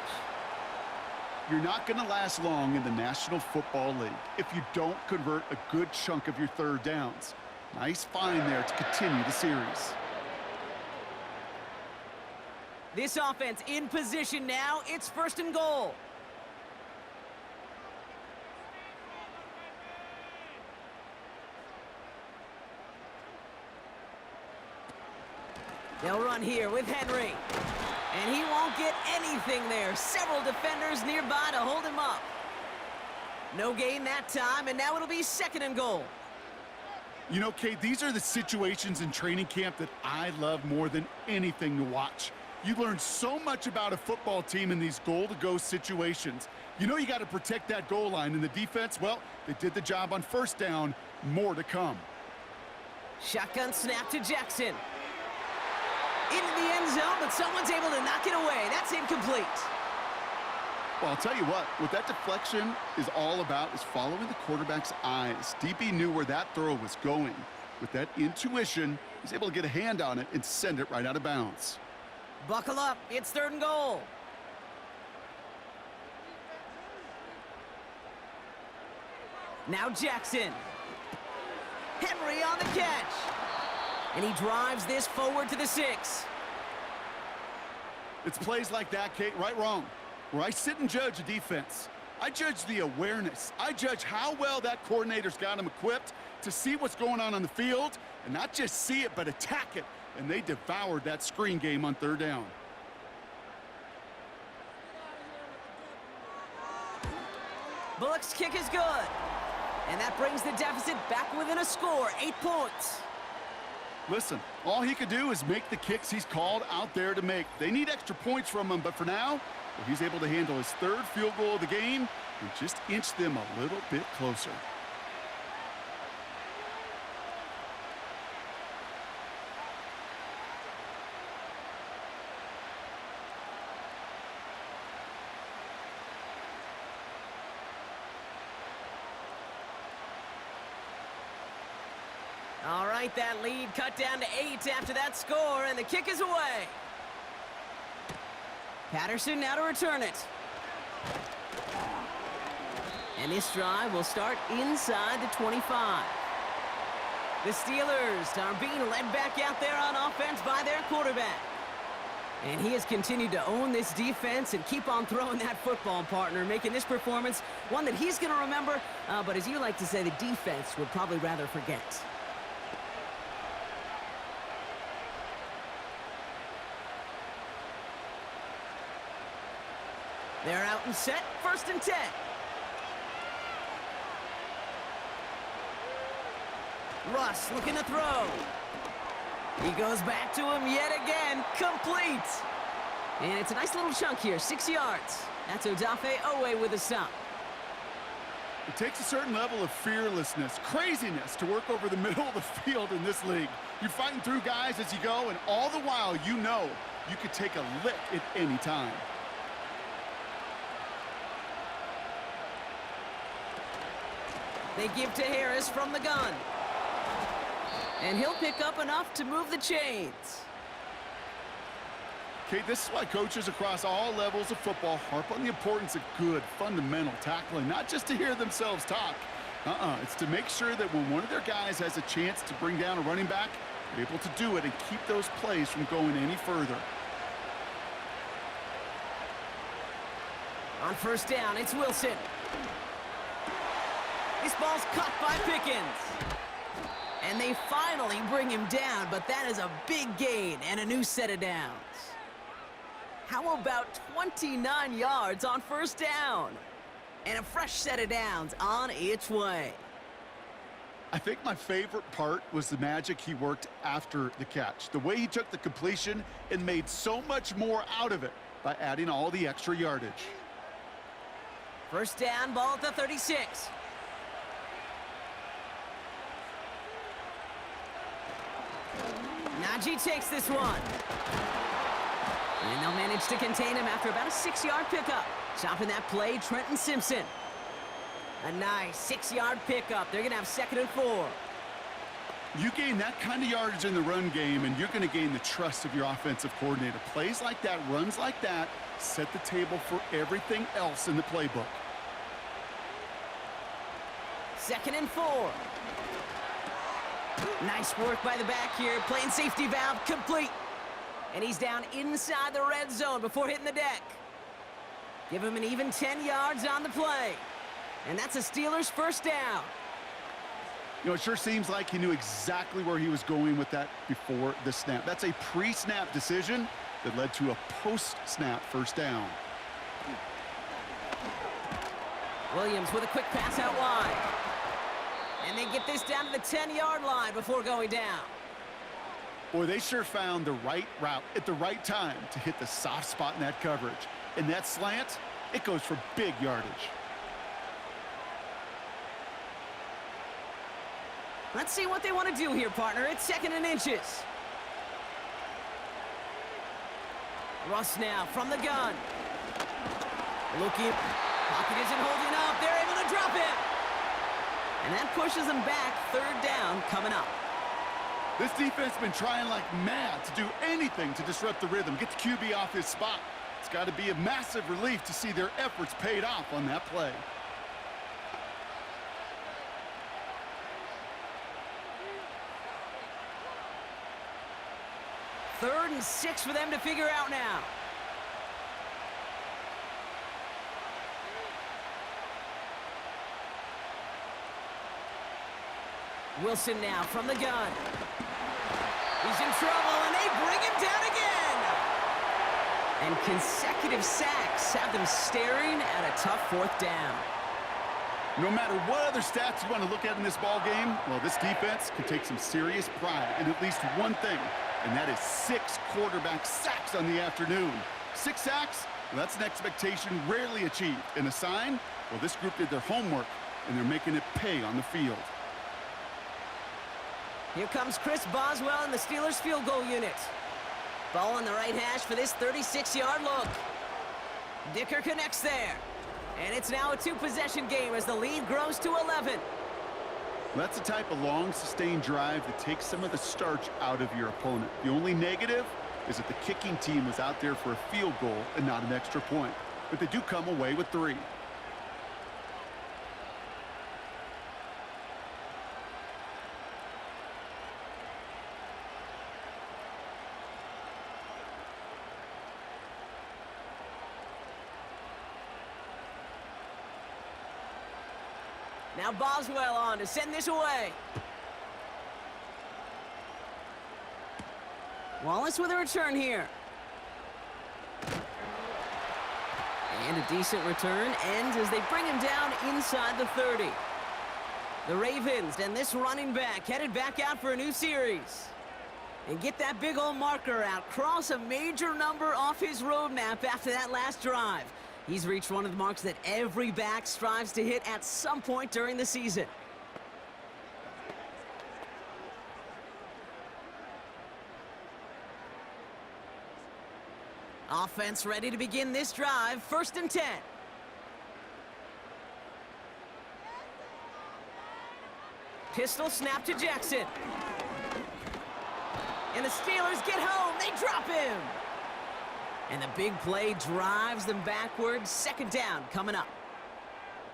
You're not going to last long in the National Football League if you don't convert a good chunk of your third downs. Nice find there to continue the series. This offense in position now. It's 1st and goal. They'll run here with Henry. And he won't get anything there. Several defenders nearby to hold him up. No gain that time, and now it'll be 2nd and goal. You know, Kate, these are the situations in training camp that I love more than anything to watch. You learn so much about a football team in these goal-to-go situations. You know you got to protect that goal line, and the defense, well, they did the job on 1st down. More to come. Shotgun snap to Jackson. Into the end zone, but someone's able to knock it away. That's incomplete. Well, I'll tell you what that deflection is all about is following the quarterback's eyes. DB knew where that throw was going. With that intuition, he's able to get a hand on it and send it right out of bounds. Buckle up. It's 3rd and goal. Now Jackson. Henry on the catch. And he drives this forward to the 6. It's plays like that, Kate, right, wrong, where I sit and judge a defense. I judge the awareness. I judge how well that coordinator's got him equipped to see what's going on the field, and not just see it, but attack it. And they devoured that screen game on 3rd down. Bullock's kick is good. And that brings the deficit back within a score, 8 points. Listen, all he could do is make the kicks he's called out there to make. They need extra points from him, but for now, well, he's able to handle his 3rd field goal of the game and just inch them a little bit closer. All right, that lead cut down to 8 after that score, and the kick is away. Patterson now to return it. And this drive will start inside the 25. The Steelers are being led back out there on offense by their quarterback. And he has continued to own this defense and keep on throwing that football, partner, making this performance one that he's going to remember, but as you like to say, the defense would probably rather forget. They're out and set, 1st and 10. Russ looking to throw. He goes back to him yet again, complete. And it's a nice little chunk here, 6 yards. That's Odafe Owe with a stop. It takes a certain level of fearlessness, craziness to work over the middle of the field in this league. You're fighting through guys as you go, and all the while you know you could take a lick at any time. They give to Harris from the gun. And he'll pick up enough to move the chains. Okay, this is why coaches across all levels of football harp on the importance of good, fundamental tackling, not just to hear themselves talk. It's to make sure that when one of their guys has a chance to bring down a running back, they're able to do it and keep those plays from going any further. On 1st down, it's Wilson. This ball's caught by Pickens. And they finally bring him down, but that is a big gain and a new set of downs. How about 29 yards on first down? And a fresh set of downs on its way. I think my favorite part was the magic he worked after the catch. The way he took the completion and made so much more out of it by adding all the extra yardage. First down, ball at the 36. Najee takes this one. And they'll manage to contain him after about a 6-yard pickup. Stopping that play, Trenton Simpson. A nice 6-yard pickup. They're going to have 2nd and 4. You gain that kind of yardage in the run game, and you're going to gain the trust of your offensive coordinator. Plays like that, runs like that, set the table for everything else in the playbook. 2nd and 4. Nice work by the back here. Playing safety valve complete. And he's down inside the red zone before hitting the deck. Give him an even 10 yards on the play. And that's a Steelers first down. You know, it sure seems like he knew exactly where he was going with that before the snap. That's a pre-snap decision that led to a post-snap first down. Williams with a quick pass out wide. And they get this down to the 10-yard line before going down. Boy, they sure found the right route at the right time to hit the soft spot in that coverage. And that slant, it goes for big yardage. Let's see what they want to do here, partner. It's 2nd and inches. Russ now from the gun. Looking. Pocket isn't holding up. They're able to drop it. And that pushes them back. 3rd down coming up. This defense has been trying like mad to do anything to disrupt the rhythm, get the QB off his spot. It's got to be a massive relief to see their efforts paid off on that play. Third and 6 for them to figure out now. Wilson now from the gun. He's in trouble, and they bring him down again. And consecutive sacks have them staring at a tough 4th down. No matter what other stats you want to look at in this ball game, well, this defense can take some serious pride in at least one thing, and that is 6 quarterback sacks on the afternoon. 6 sacks, well, that's an expectation rarely achieved. And a sign, well, this group did their homework, and they're making it pay on the field. Here comes Chris Boswell in the Steelers field goal unit. Ball on the right hash for this 36-yard look. Dicker connects there. And it's now a 2-possession game as the lead grows to 11. That's the type of long, sustained drive that takes some of the starch out of your opponent. The only negative is that the kicking team was out there for a field goal and not an extra point. But they do come away with 3. Now Boswell on to send this away. Wallace with a return here. And a decent return ends as they bring him down inside the 30. The Ravens and this running back headed back out for a new series. And get that big old marker out. Cross a major number off his roadmap after that last drive. He's reached one of the marks that every back strives to hit at some point during the season. Offense ready to begin this drive. 1st and 10. Pistol snap to Jackson. And the Steelers get home. They drop him. And the big play drives them backwards. 2nd down coming up.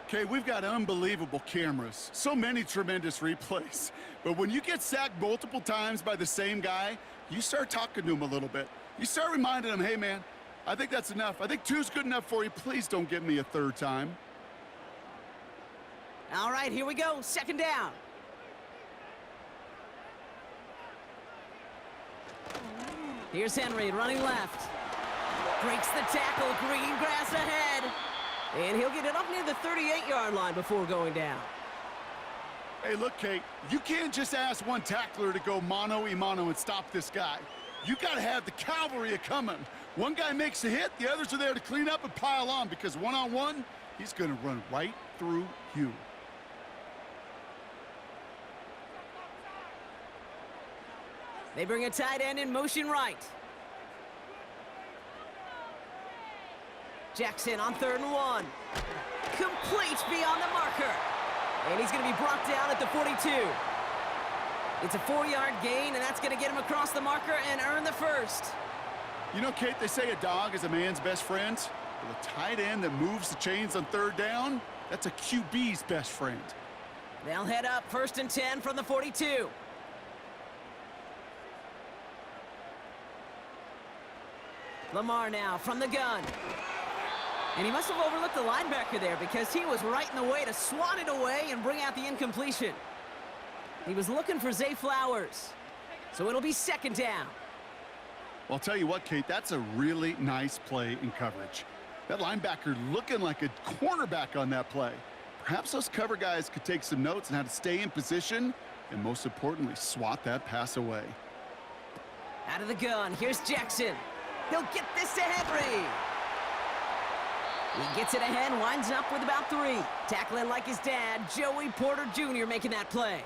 Okay, we've got unbelievable cameras. So many tremendous replays. But when you get sacked multiple times by the same guy, you start talking to him a little bit. You start reminding him, hey, man, I think that's enough. I think 2's good enough for you. Please don't give me a 3rd time. All right, here we go. 2nd down. Here's Henry running left. Breaks the tackle, green grass ahead. And he'll get it up near the 38-yard line before going down. Hey, look, Kate, you can't just ask one tackler to go mano-a-mano and stop this guy. You got to have the cavalry coming. One guy makes a hit, the others are there to clean up and pile on, because one-on-one, he's going to run right through you. They bring a tight end in motion right. Jackson on 3rd and 1. Complete beyond the marker. And he's going to be brought down at the 42. It's a 4-yard gain, and that's going to get him across the marker and earn the first. You know, Kate, they say a dog is a man's best friend. Well, a tight end that moves the chains on 3rd down, that's a QB's best friend. They'll head up 1st and 10 from the 42. Lamar now from the gun. And he must have overlooked the linebacker there, because he was right in the way to swat it away and bring out the incompletion. He was looking for Zay Flowers. So it'll be 2nd down. Well, I'll tell you what, Kate, that's a really nice play in coverage. That linebacker looking like a cornerback on that play. Perhaps those cover guys could take some notes on how to stay in position and, most importantly, swat that pass away. Out of the gun, here's Jackson. He'll get this to Henry. He gets it ahead, winds up with about 3. Tackling like his dad, Joey Porter Jr. making that play.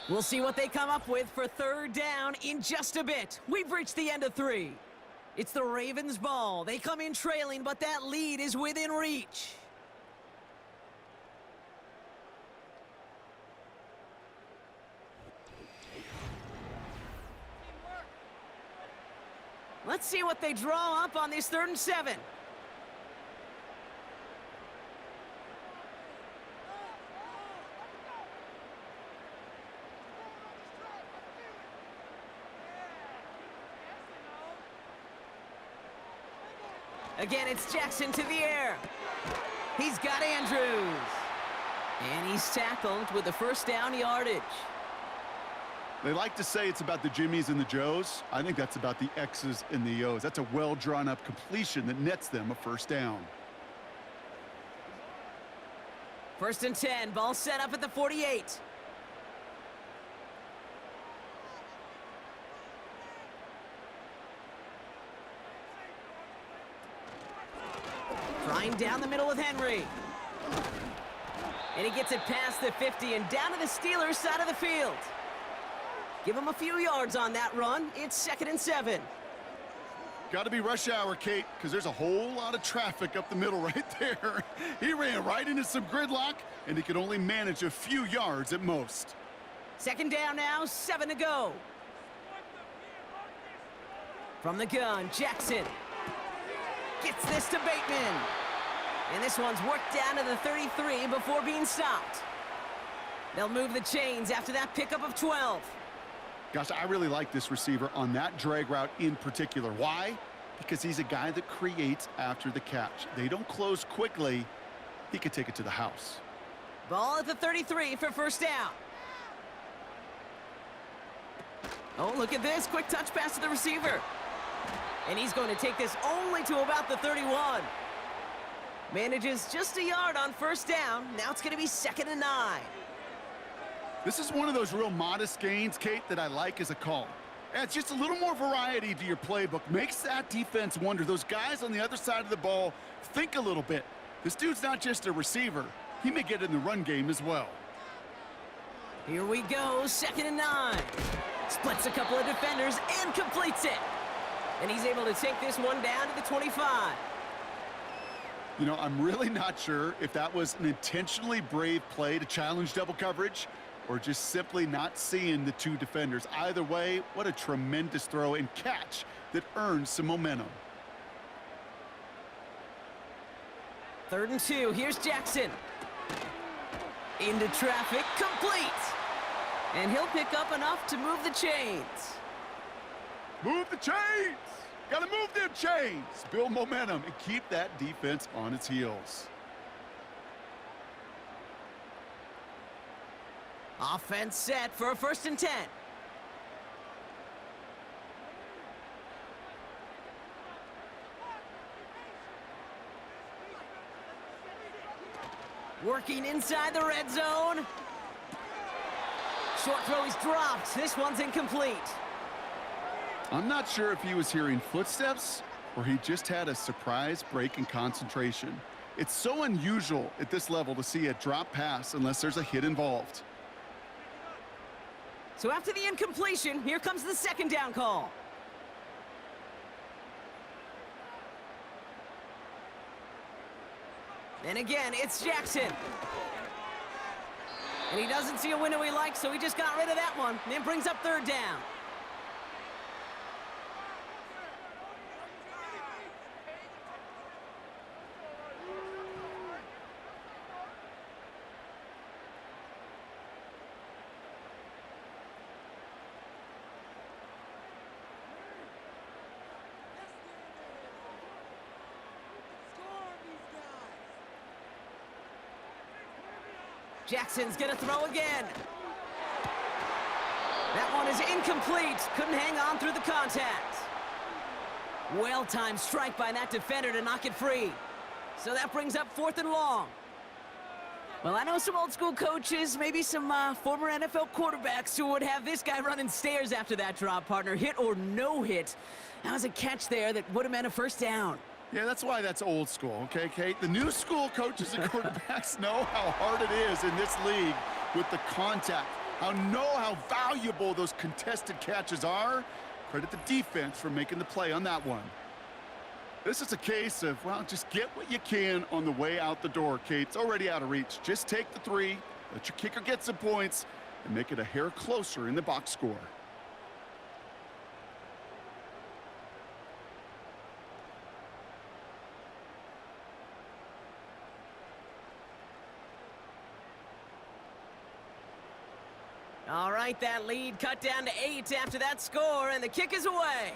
We'll see what they come up with for 3rd down in just a bit. We've reached the end of 3. It's the Ravens' ball. They come in trailing, but that lead is within reach. Let's see what they draw up on this 3rd and 7. Again, it's Jackson to the air. He's got Andrews. And he's tackled with the 1st down yardage. They like to say it's about the Jimmies and the Joes. I think that's about the X's and the O's. That's a well-drawn-up completion that nets them a 1st down. 1st and 10, ball set up at the 48. Trying down the middle with Henry. And he gets it past the 50 and down to the Steelers' side of the field. Give him a few yards on that run. It's 2nd and 7. Got to be rush hour, Kate, because there's a whole lot of traffic up the middle right there. He ran right into some gridlock, and he could only manage a few yards at most. 2nd down now, 7 to go. From the gun, Jackson gets this to Bateman. And this one's worked down to the 33 before being stopped. They'll move the chains after that pickup of 12. Gosh, I really like this receiver on that drag route in particular. Why? Because he's a guy that creates after the catch. They don't close quickly. He could take it to the house. Ball at the 33 for 1st down. Oh, look at this. Quick touch pass to the receiver. And he's going to take this only to about the 31. Manages just a yard on 1st down. Now it's going to be 2nd and 9. This is one of those real modest gains, Kate, that I like as a call. Adds just a little more variety to your playbook. Makes that defense wonder. Those guys on the other side of the ball think a little bit. This dude's not just a receiver. He may get in the run game as well. Here we go, 2nd and 9. Splits a couple of defenders and completes it. And he's able to take this one down to the 25. You know, I'm really not sure if that was an intentionally brave play to challenge double coverage or just simply not seeing the 2 defenders. Either way, what a tremendous throw and catch that earns some momentum. 3rd and 2, here's Jackson. Into traffic, complete. And he'll pick up enough to move the chains. Move the chains! Gotta move them chains! Build momentum and keep that defense on its heels. Offense set for a 1st and 10. Working inside the red zone. Short throw is dropped. This one's incomplete. I'm not sure if he was hearing footsteps or he just had a surprise break in concentration. It's so unusual at this level to see a drop pass unless there's a hit involved. So after the incompletion, here comes the second down call. And again, it's Jackson. And he doesn't see a window he likes, so he just got rid of that one. And it brings up third down. Jackson's gonna throw again. That one is incomplete. Couldn't hang on through the contact. Well-timed strike by that defender to knock it free. So that brings up 4th and long. Well, I know some old-school coaches, maybe some former NFL quarterbacks who would have this guy running stairs after that drop, partner. Hit or no hit. That was a catch there that would have meant a first down. Yeah, that's why that's old school, okay, Kate? The new school coaches and quarterbacks know how hard it is in this league with the contact. How valuable those contested catches are. Credit the defense for making the play on that one. This is a case of, well, just get what you can on the way out the door, Kate. It's already out of reach. Just take the 3, let your kicker get some points, and make it a hair closer in the box score. All right, that lead cut down to 8 after that score, and the kick is away.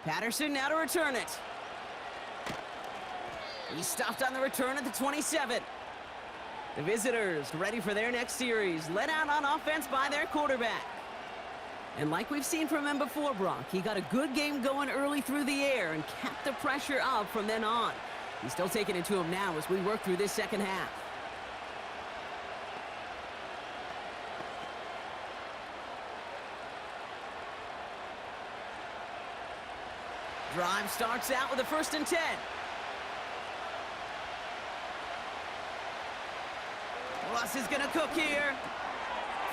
Patterson now to return it. He stopped on the return at the 27. The visitors ready for their next series, led out on offense by their quarterback. And like we've seen from him before, Brock, he got a good game going early through the air and kept the pressure up from then on. He's still taking it to him now as we work through this second half. Drive starts out with a 1st and 10. Russ is gonna cook here.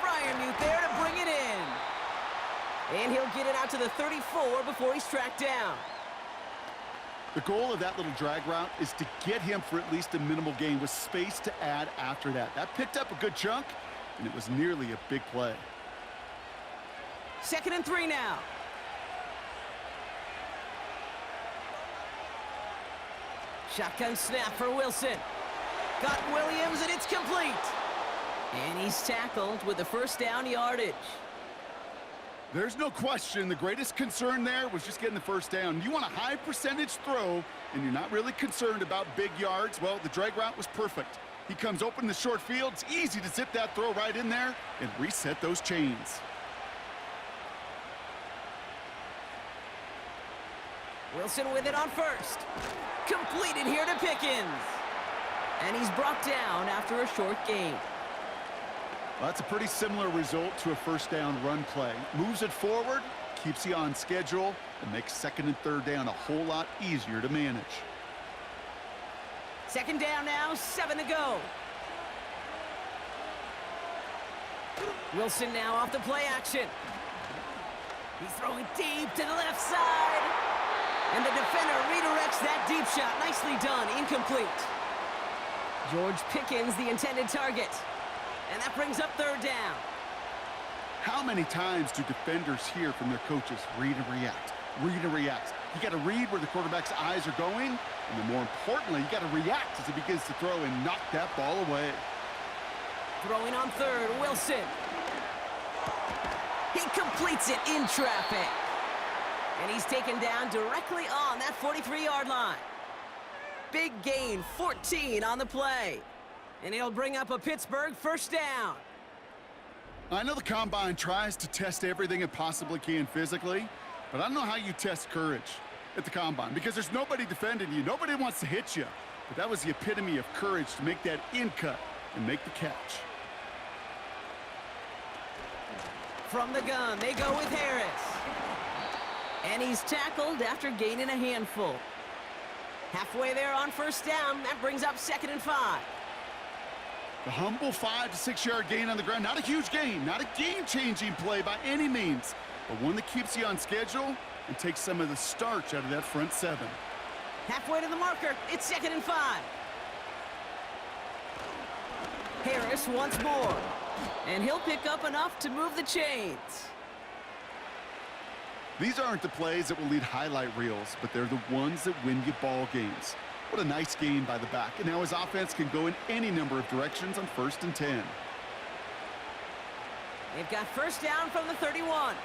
Fryermuth there to bring it in. And he'll get it out to the 34 before he's tracked down. The goal of that little drag route is to get him for at least a minimal gain with space to add after that. That picked up a good chunk, and it was nearly a big play. 2nd and 3 now. Shotgun snap for Wilson. Got Williams, and it's complete. And he's tackled with the first down yardage. There's no question the greatest concern there was just getting the first down. You want a high percentage throw, and you're not really concerned about big yards. Well, the drag route was perfect. He comes open in the short field. It's easy to zip that throw right in there and reset those chains. Wilson with it on 1st. Completed here to Pickens. And he's brought down after a short gain. Well, that's a pretty similar result to a first down run play. Moves it forward, keeps you on schedule, and makes 2nd and 3rd down a whole lot easier to manage. 2nd down now, 7 to go. Wilson now off the play action. He's throwing deep to the left side. And the defender redirects that deep shot. Nicely done. Incomplete. George Pickens, the intended target. And that brings up 3rd down. How many times do defenders hear from their coaches, read and react, read and react? You got to read where the quarterback's eyes are going, and then more importantly, you got to react as he begins to throw and knock that ball away. Throwing on 3rd, Wilson. He completes it in traffic. And he's taken down directly on that 43-yard line. Big gain, 14 on the play. And he'll bring up a Pittsburgh first down. I know the Combine tries to test everything it possibly can physically, but I don't know how you test courage at the Combine because there's nobody defending you. Nobody wants to hit you. But that was the epitome of courage to make that in cut and make the catch. From the gun, they go with Harris. And he's tackled after gaining a handful. Halfway there on first down. That brings up 2nd and 5. The humble 5 to 6 yard gain on the ground. Not a huge gain, not a game-changing play by any means, but one that keeps you on schedule and takes some of the starch out of that front 7. Halfway to the marker, it's 2nd and 5. Harris once more, and he'll pick up enough to move the chains. These aren't the plays that will lead highlight reels, but they're the ones that win you ball games. What a nice gain by the back, and now his offense can go in any number of directions on 1st and 10. They've got first down from the 31.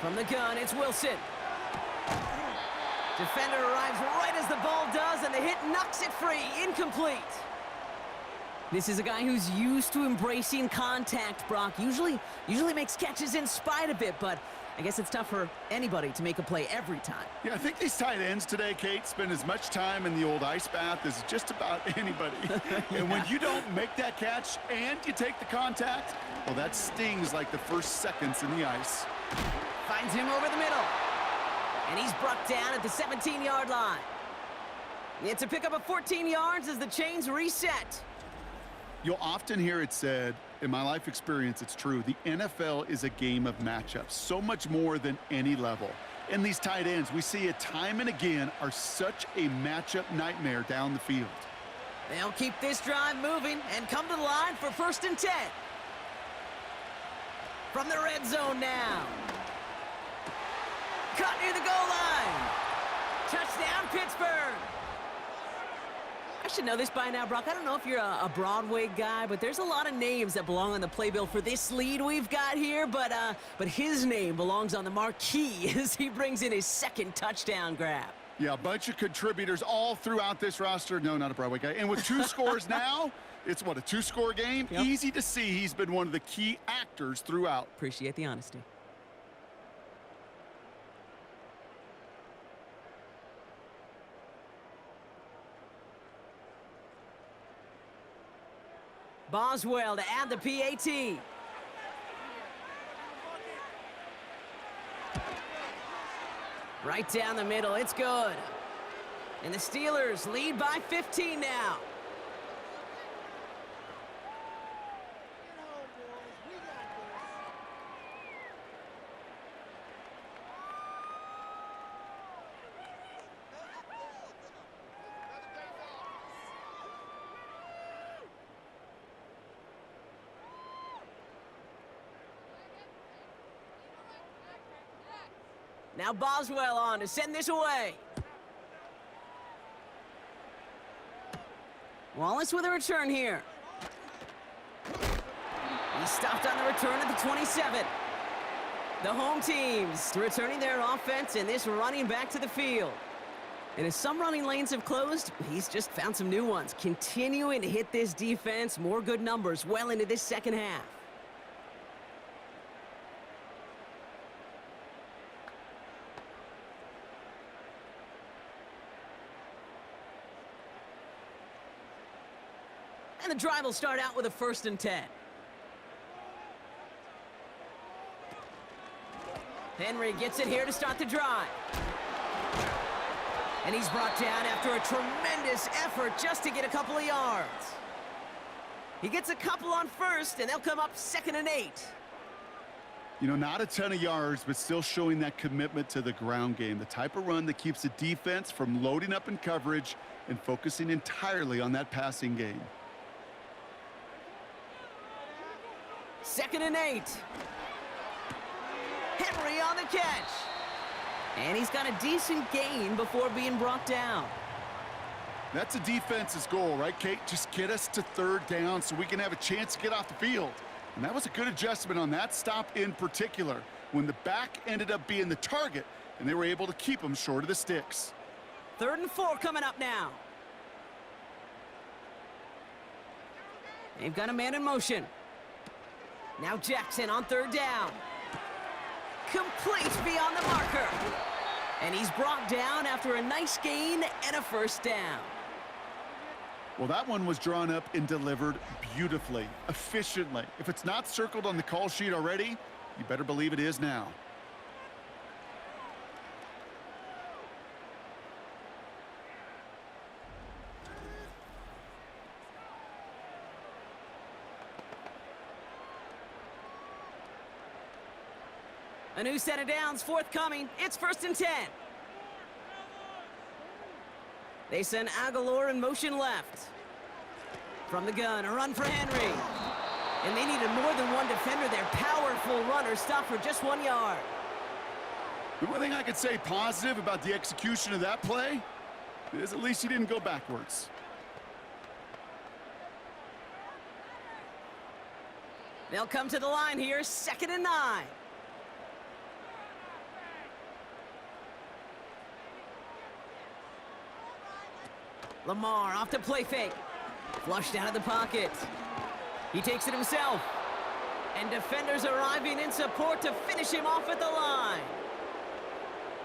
From the gun, it's Wilson. Defender arrives right as the ball does, and the hit knocks it free. Incomplete. This is a guy who's used to embracing contact, Brock. Usually makes catches in spite of it, but I guess it's tough for anybody to make a play every time. Yeah, I think these tight ends today, Kate, spend as much time in the old ice bath as just about anybody. Yeah. And when you don't make that catch and you take the contact, well, that stings like the first seconds in the ice. Finds him over the middle. And he's brought down at the 17-yard line. It's a pickup of 14 yards as the chains reset. You'll often hear it said, in my life experience, it's true, the NFL is a game of matchups, so much more than any level. And these tight ends, we see it time and again, are such a matchup nightmare down the field. They'll keep this drive moving and come to the line for 1st and 10. From the red zone now. Caught near the goal line. Touchdown, Pittsburgh. I should know this by now, Brock. I don't know if you're a Broadway guy, but there's a lot of names that belong on the playbill for this lead we've got here, but his name belongs on the marquee as he brings in his 2nd touchdown grab. Yeah, a bunch of contributors all throughout this roster. No, not a Broadway guy. And with 2 scores now, it's what, a 2-score game? Yep. Easy to see he's been one of the key actors throughout. Appreciate the honesty. Boswell to add the PAT. Right down the middle, it's good. And the Steelers lead by 15 now. Now Boswell on to send this away. Wallace with a return here. He stopped on the return at the 27. The home teams returning their offense and this running back to the field. And as some running lanes have closed, he's just found some new ones. Continuing to hit this defense, more good numbers well into this 2nd half. And the drive will start out with a 1st and 10. Henry gets it here to start the drive. And he's brought down after a tremendous effort just to get a couple of yards. He gets a couple on 1st, and they'll come up 2nd and 8. You know, not a ton of yards, but still showing that commitment to the ground game. The type of run that keeps the defense from loading up in coverage and focusing entirely on that passing game. 2nd and 8. Henry on the catch. And he's got a decent gain before being brought down. That's a defense's goal, right, Kate? Just get us to 3rd down so we can have a chance to get off the field. And that was a good adjustment on that stop in particular, when the back ended up being the target, and they were able to keep him short of the sticks. 3rd and 4 coming up now. They've got a man in motion. Now Jackson on 3rd down. Complete beyond the marker. And he's brought down after a nice gain and a first down. Well, that one was drawn up and delivered beautifully, efficiently. If it's not circled on the call sheet already, you better believe it is now. A new set of downs forthcoming. It's 1st and 10. They send Aguilar in motion left. From the gun, a run for Henry. And they needed more than one defender. Their powerful runner stopped for just 1 yard. The one thing I could say positive about the execution of that play is at least he didn't go backwards. They'll come to the line here, 2nd and 9. Lamar off the play fake. Flushed out of the pocket. He takes it himself. And defenders arriving in support to finish him off at the line.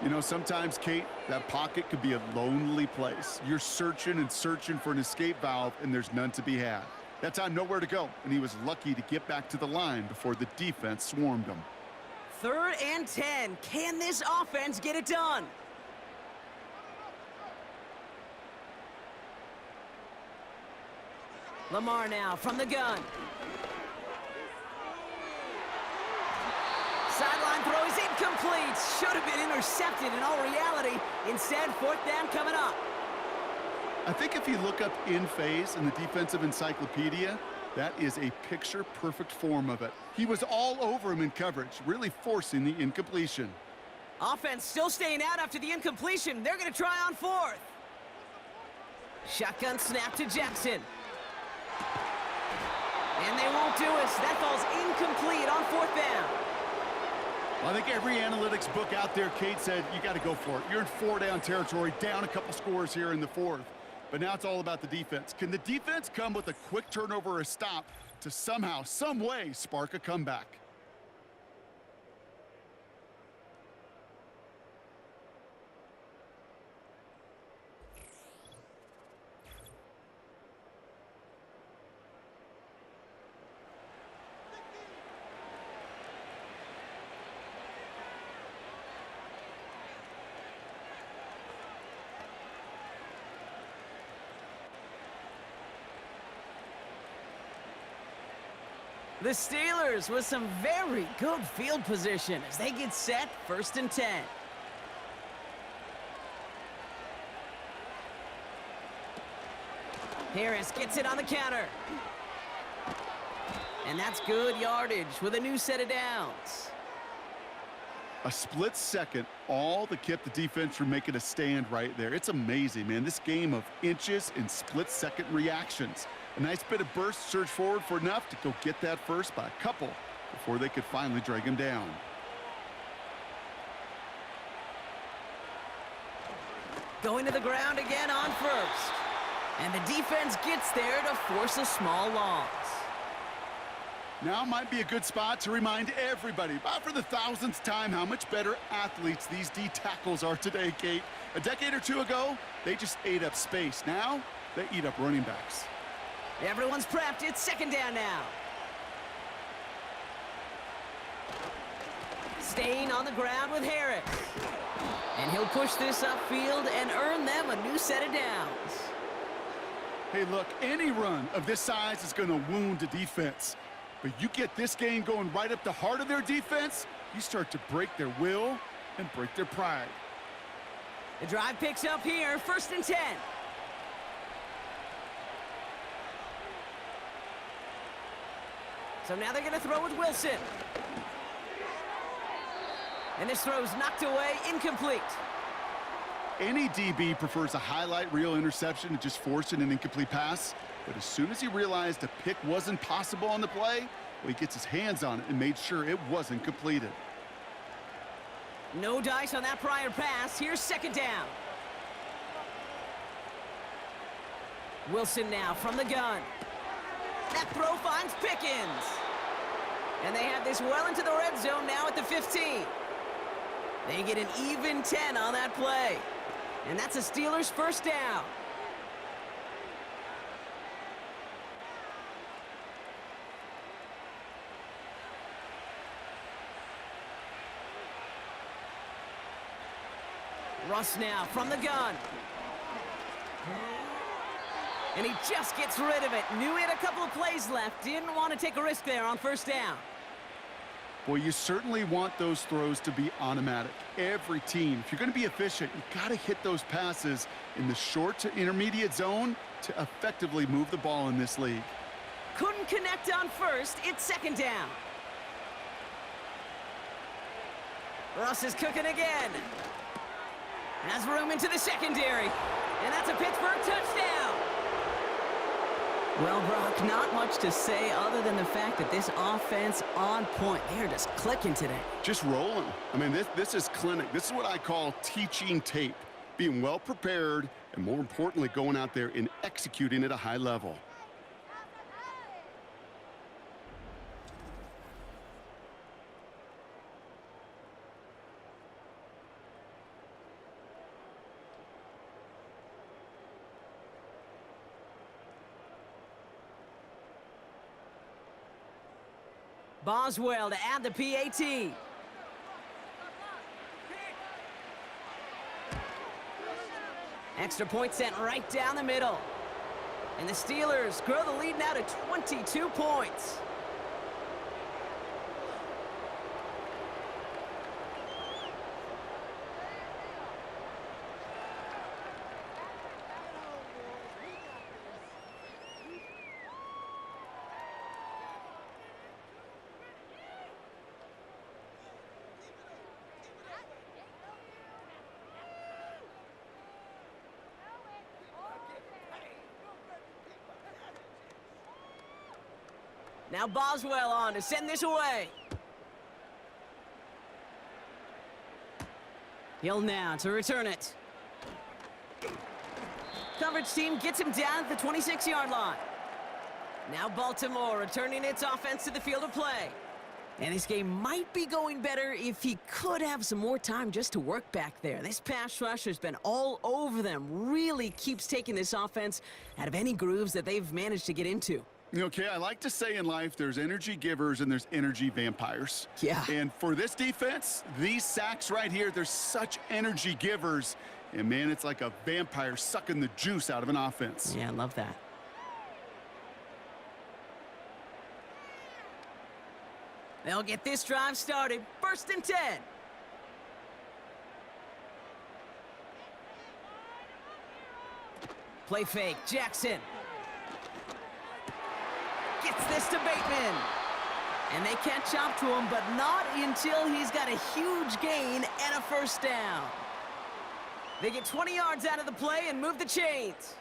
You know, sometimes, Kate, that pocket could be a lonely place. You're searching and searching for an escape valve, and there's none to be had. That time, nowhere to go, and he was lucky to get back to the line before the defense swarmed him. 3rd and 10. Can this offense get it done? Lamar now from the gun. Sideline throw is incomplete. Should have been intercepted in all reality. Instead, 4th down coming up. I think if you look up in phase in the defensive encyclopedia, that is a picture-perfect form of it. He was all over him in coverage, really forcing the incompletion. Offense still staying out after the incompletion. They're going to try on 4th. Shotgun snap to Jackson. And they won't do it. That falls incomplete on 4th down. Well, I think every analytics book out there, Kate, said you got to go for it. You're in 4-down territory, down a couple scores here in the 4th. But now it's all about the defense. Can the defense come with a quick turnover or a stop to somehow, some way, spark a comeback? The Steelers with some very good field position as they get set, 1st and 10. Harris gets it on the counter. And that's good yardage with a new set of downs. A split second, all that kept the defense from making a stand right there. It's amazing, man. This game of inches and split-second reactions. A nice bit of burst, surge forward for enough to go get that first by a couple before they could finally drag him down. Going to the ground again on 1st. And the defense gets there to force a small loss. Now might be a good spot to remind everybody, about for the 1000th time, how much better athletes these D tackles are today, Kate. A decade or two ago, they just ate up space. Now, they eat up running backs. Everyone's prepped. It's 2nd down now. Staying on the ground with Harris. And he'll push this upfield and earn them a new set of downs. Hey, look, any run of this size is going to wound a defense. But you get this game going right up the heart of their defense, you start to break their will and break their pride. The drive picks up here, 1st and 10. So now they're going to throw with Wilson. And this throw's knocked away, incomplete. Any DB prefers a highlight reel interception to just forcing an incomplete pass. But as soon as he realized a pick wasn't possible on the play, well, he gets his hands on it and made sure it wasn't completed. No dice on that prior pass. Here's 2nd down. Wilson now from the gun. That throw finds Pickens. And they have this well into the red zone now at the 15. They get an even 10 on that play. And that's a Steelers first down. Russ now from the gun. And he just gets rid of it. Knew he had a couple of plays left. Didn't want to take a risk there on first down. Well, you certainly want those throws to be automatic. Every team, if you're going to be efficient, you've got to hit those passes in the short to intermediate zone to effectively move the ball in this league. Couldn't connect on first. It's second down. Russ is cooking again. Has room into the secondary. And that's a Pittsburgh touchdown. Well, Brock, not much to say other than the fact that this offense on point. They're just clicking today. Just rolling. I mean, this is clinic. This is what I call teaching tape. Being well prepared and, more importantly, going out there and executing at a high level. Boswell to add the PAT. Extra point sent right down the middle. And the Steelers grow the lead now to 22 points. Now Boswell on to send this away. Hill now to return it. Coverage team gets him down at the 26-yard line. Now Baltimore returning its offense to the field of play. And this game might be going better if he could have some more time just to work back there. This pass rush has been all over them. Really keeps taking this offense out of any grooves that they've managed to get into. Okay, I like to say in life there's energy givers and there's energy vampires. Yeah. And for this defense, these sacks right here, they're such energy givers. And, man, it's like a vampire sucking the juice out of an offense. Yeah, I love that. They'll get this drive started. 1st and 10. Play fake. Jackson. Gets this to Bateman. And they catch up to him, but not until he's got a huge gain and a first down. They get 20 yards out of the play and move the chains.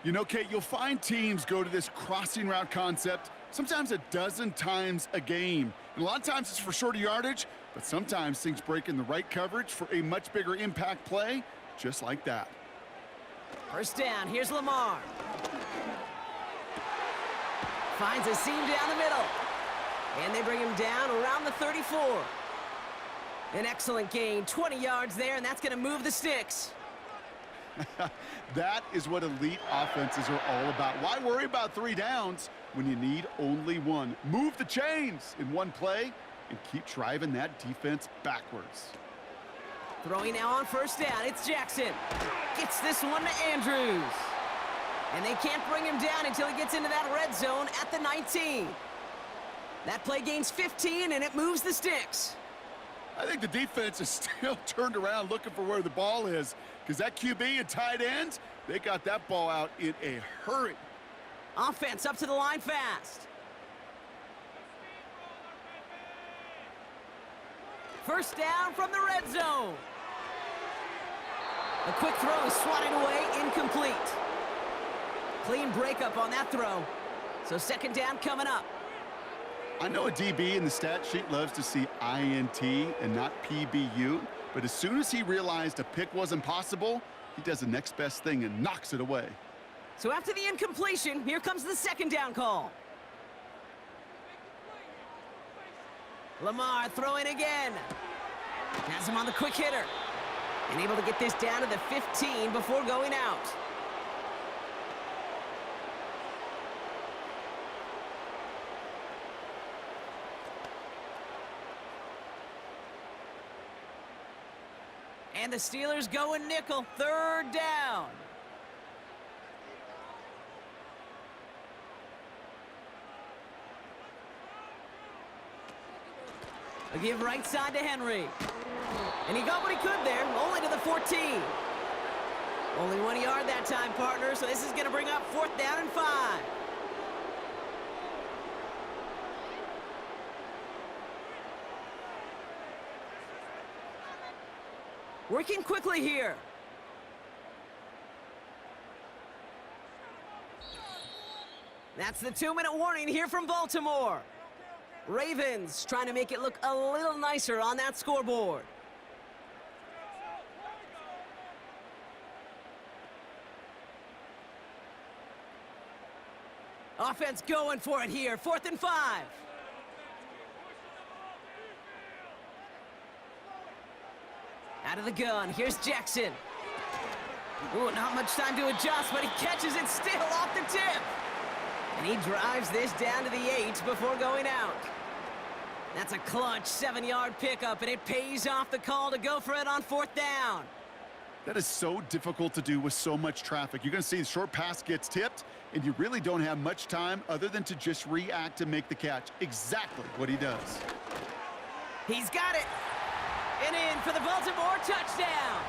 You know, Kate, you'll find teams go to this crossing route concept sometimes a dozen times a game. And a lot of times it's for shorter yardage, but sometimes things break in the right coverage for a much bigger impact play, just like that. First down, here's Lamar. Finds a seam down the middle. And they bring him down around the 34. An excellent gain, 20 yards there, and that's going to move the sticks. That is what elite offenses are all about. Why worry about 3 downs when you need only 1? Move the chains in one play and keep driving that defense backwards. Throwing now on first down, it's Jackson. Gets this one to Andrews. And they can't bring him down until he gets into that red zone at the 19. That play gains 15, and it moves the sticks. I think the defense is still turned around looking for where the ball is, because that QB and tight ends, they got that ball out in a hurry. Offense up to the line fast. First down from the red zone. A quick throw is swatted away, incomplete. Clean breakup on that throw. So second down coming up. I know a DB in the stat sheet loves to see INT and not PBU, but as soon as he realized a pick wasn't possible, he does the next best thing and knocks it away. So after the incompletion, here comes the second down call. Lamar throwing again. Has him on the quick hitter. And able to get this down to the 15 before going out. And the Steelers going nickel, 3rd down. A give right side to Henry. And he got what he could there, only to the 14. Only 1 yard that time, partner, so this is going to bring up 4th down and 5. Working quickly here. That's the 2-minute warning here from Baltimore. Ravens trying to make it look a little nicer on that scoreboard. Offense going for it here, 4th and 5. Out of the gun, here's Jackson. Ooh, not much time to adjust, but he catches it still off the tip. And he drives this down to the 8 before going out. That's a clutch 7-yard pickup, and it pays off the call to go for it on 4th down. That is so difficult to do with so much traffic. You're going to see the short pass gets tipped, and you really don't have much time other than to just react and make the catch. Exactly what he does. He's got it. And in for the Baltimore touchdown.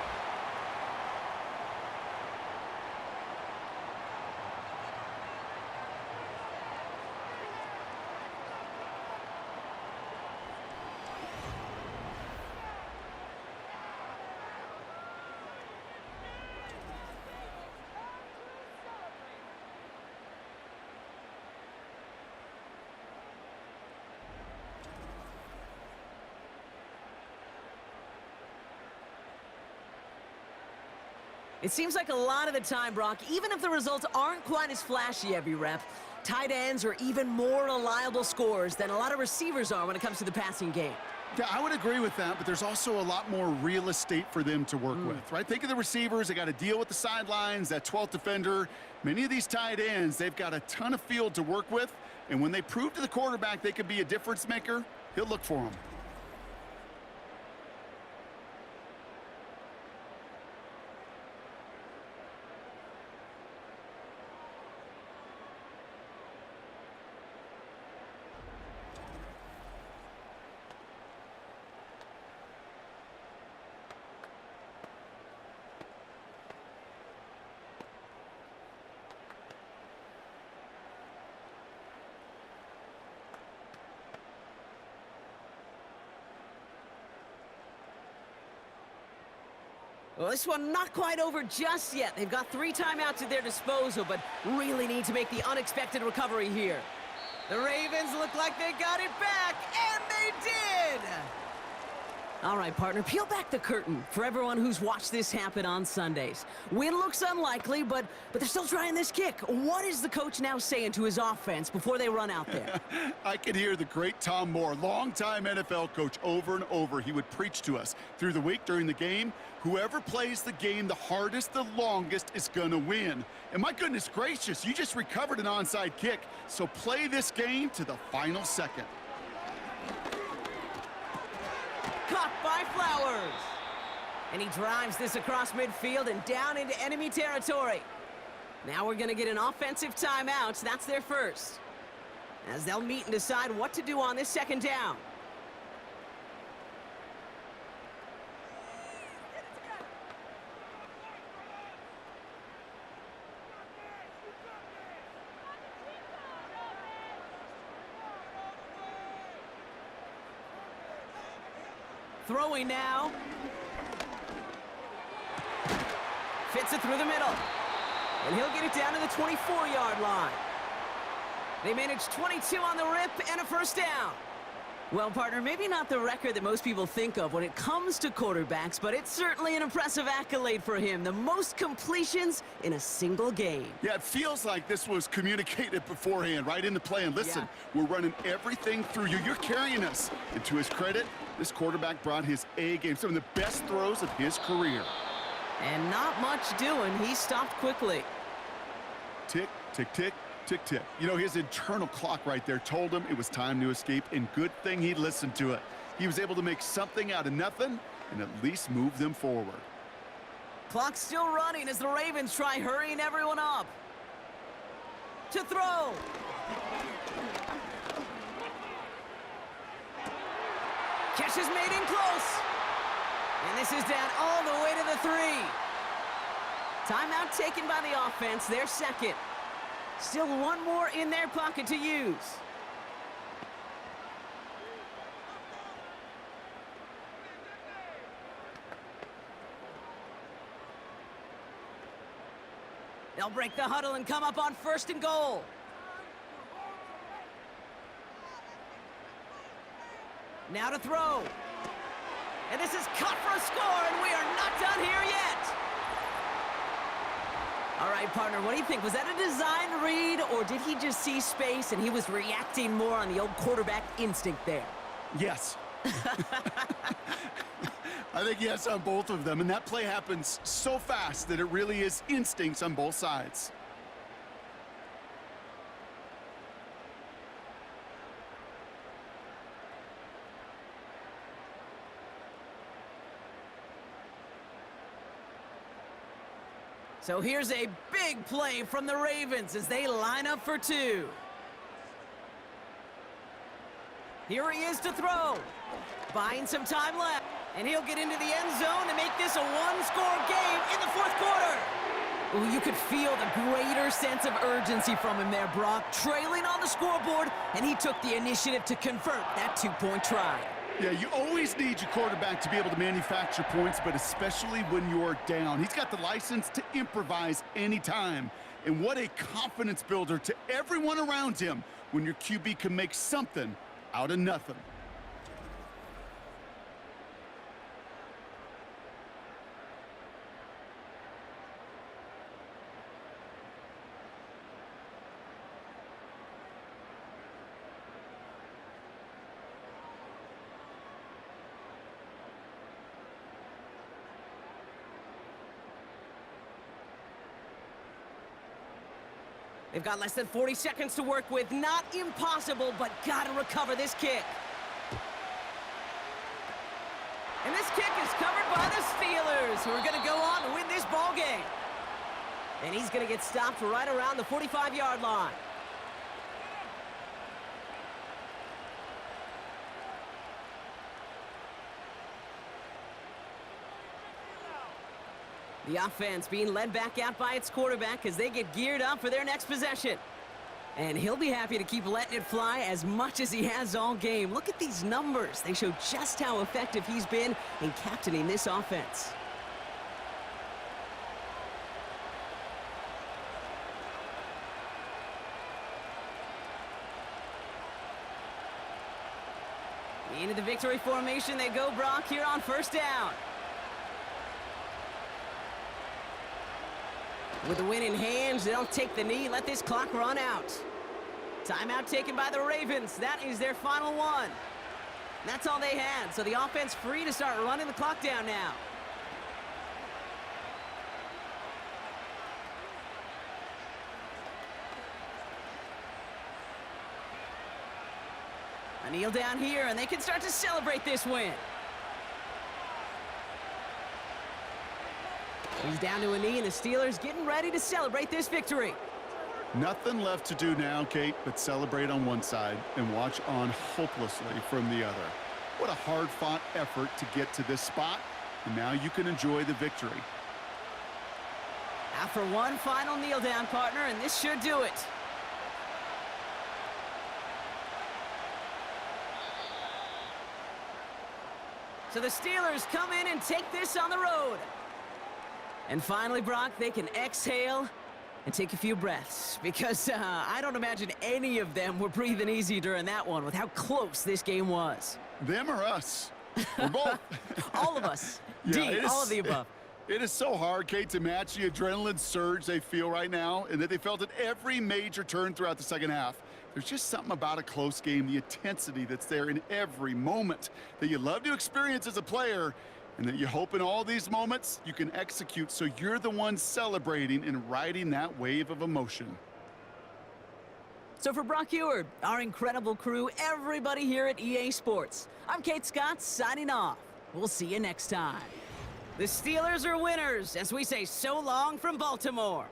It seems like a lot of the time, Brock, even if the results aren't quite as flashy every rep, tight ends are even more reliable scorers than a lot of receivers are when it comes to the passing game. Yeah, I would agree with that, but there's also a lot more real estate for them to work with, right? Think of the receivers. They got to deal with the sidelines, that 12th defender. Many of these tight ends, they've got a ton of field to work with, and when they prove to the quarterback they could be a difference maker, he'll look for them. Well, this one not quite over just yet. They've got 3 timeouts at their disposal, but really need to make the unexpected recovery here. The Ravens look like they got it back, and they did! All right, partner, peel back the curtain for everyone who's watched this happen on Sundays. Win looks unlikely, but they're still trying this kick. What is the coach now saying to his offense before they run out there? I could hear the great Tom Moore, longtime NFL coach, over and over. He would preach to us through the week during the game. Whoever plays the game the hardest, the longest is going to win. And my goodness gracious, you just recovered an onside kick. So play this game to the final second. Caught by Flowers. And he drives this across midfield and down into enemy territory. Now we're going to get an offensive timeout. That's their first, as they'll meet and decide what to do on this 2nd down. Throwing now. Fits it through the middle. And he'll get it down to the 24-yard line. They managed 22 on the rip and a 1st down. Well, partner, maybe not the record that most people think of when it comes to quarterbacks, but it's certainly an impressive accolade for him. The most completions in a single game. Yeah, it feels like this was communicated beforehand, right into play. And listen, we're running everything through you. You're carrying us. And to his credit, This quarterback brought his A game, some of the best throws of his career. And not much doing. He stopped quickly. Tick, tick, tick, tick, tick. You know, his internal clock right there told him it was time to escape, and good thing he listened to it. He was able to make something out of nothing and at least move them forward. Clock's still running as the Ravens try hurrying everyone up. To throw. Catch is made in close. And this is down all the way to the 3. Timeout taken by the offense, their second. Still one more in their pocket to use. They'll break the huddle and come up on 1st and goal. Now to throw. And this is cut for a score, and we are not done here yet. All right, partner, what do you think? Was that a design read, or did he just see space and he was reacting more on the old quarterback instinct there? Yes. I think yes on both of them, and that play happens so fast that it really is instincts on both sides. So here's a big play from the Ravens as they line up for 2. Here he is to throw. Buying some time left. And he'll get into the end zone to make this a one-score game in the 4th quarter. Ooh, you could feel the greater sense of urgency from him there, Brock. Trailing on the scoreboard, and he took the initiative to convert that 2-point try. Yeah, you always need your quarterback to be able to manufacture points, but especially when you're down. He's got the license to improvise anytime. And what a confidence builder to everyone around him when your QB can make something out of nothing. They've got less than 40 seconds to work with. Not impossible, but gotta recover this kick. And this kick is covered by the Steelers, who are gonna go on to win this ball game. And he's gonna get stopped right around the 45-yard line. The offense being led back out by its quarterback as they get geared up for their next possession. And he'll be happy to keep letting it fly as much as he has all game. Look at these numbers. They show just how effective he's been in captaining this offense. Into the victory formation they go, Brock, here on 1st down. With the win in hand, they'll take the knee, let this clock run out. Timeout taken by the Ravens. That is their final one. That's all they had, so the offense free to start running the clock down now. A kneel down here, and they can start to celebrate this win. He's down to a knee, and the Steelers getting ready to celebrate this victory. Nothing left to do now, Kate, but celebrate on one side and watch on hopelessly from the other. What a hard-fought effort to get to this spot, and now you can enjoy the victory. Now for one final kneel down, partner, and this should do it. So the Steelers come in and take this on the road. And finally, Brock, they can exhale and take a few breaths, because I don't imagine any of them were breathing easy during that one with how close this game was. Them or us? We're both. All of us. Yeah, D, all of the above. It is so hard, Kate, to match the adrenaline surge they feel right now and that they felt at every major turn throughout the second half. There's just something about a close game, the intensity that's there in every moment that you love to experience as a player, and that you hope in all these moments you can execute so you're the one celebrating and riding that wave of emotion. So for Brock Eward, our incredible crew, everybody here at EA Sports, I'm Kate Scott signing off. We'll see you next time. The Steelers are winners as we say so long from Baltimore.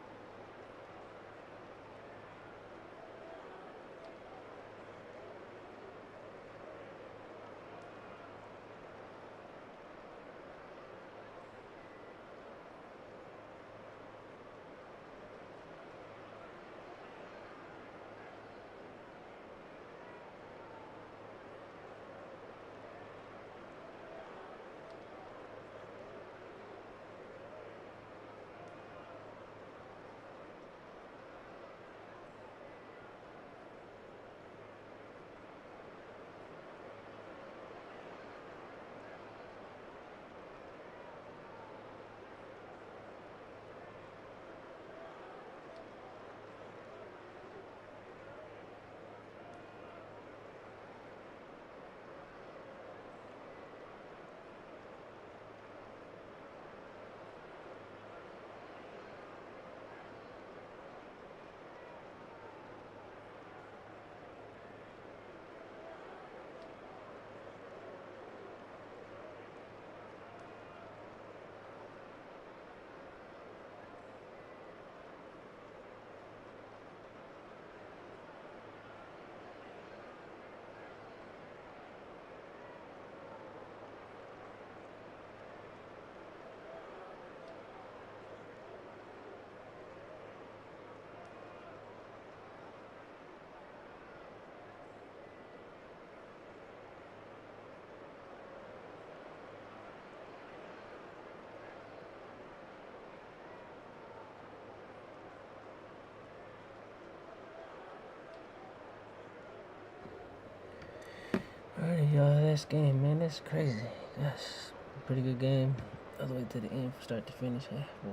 Alrighty, y'all, this game, man, that's crazy. That's a pretty good game, all the way to the end, from start to finish.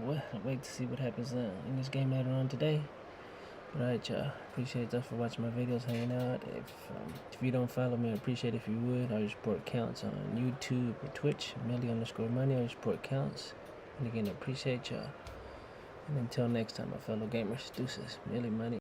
But wait to see what happens in this game later on today. But alright, y'all, appreciate y'all for watching my videos, hanging out. If you don't follow me, I'd appreciate it if you would. All your support counts on YouTube or Twitch, Millie_Money. All your support counts. And again, I appreciate y'all. And until next time, my fellow gamers, deuces, Millie Money.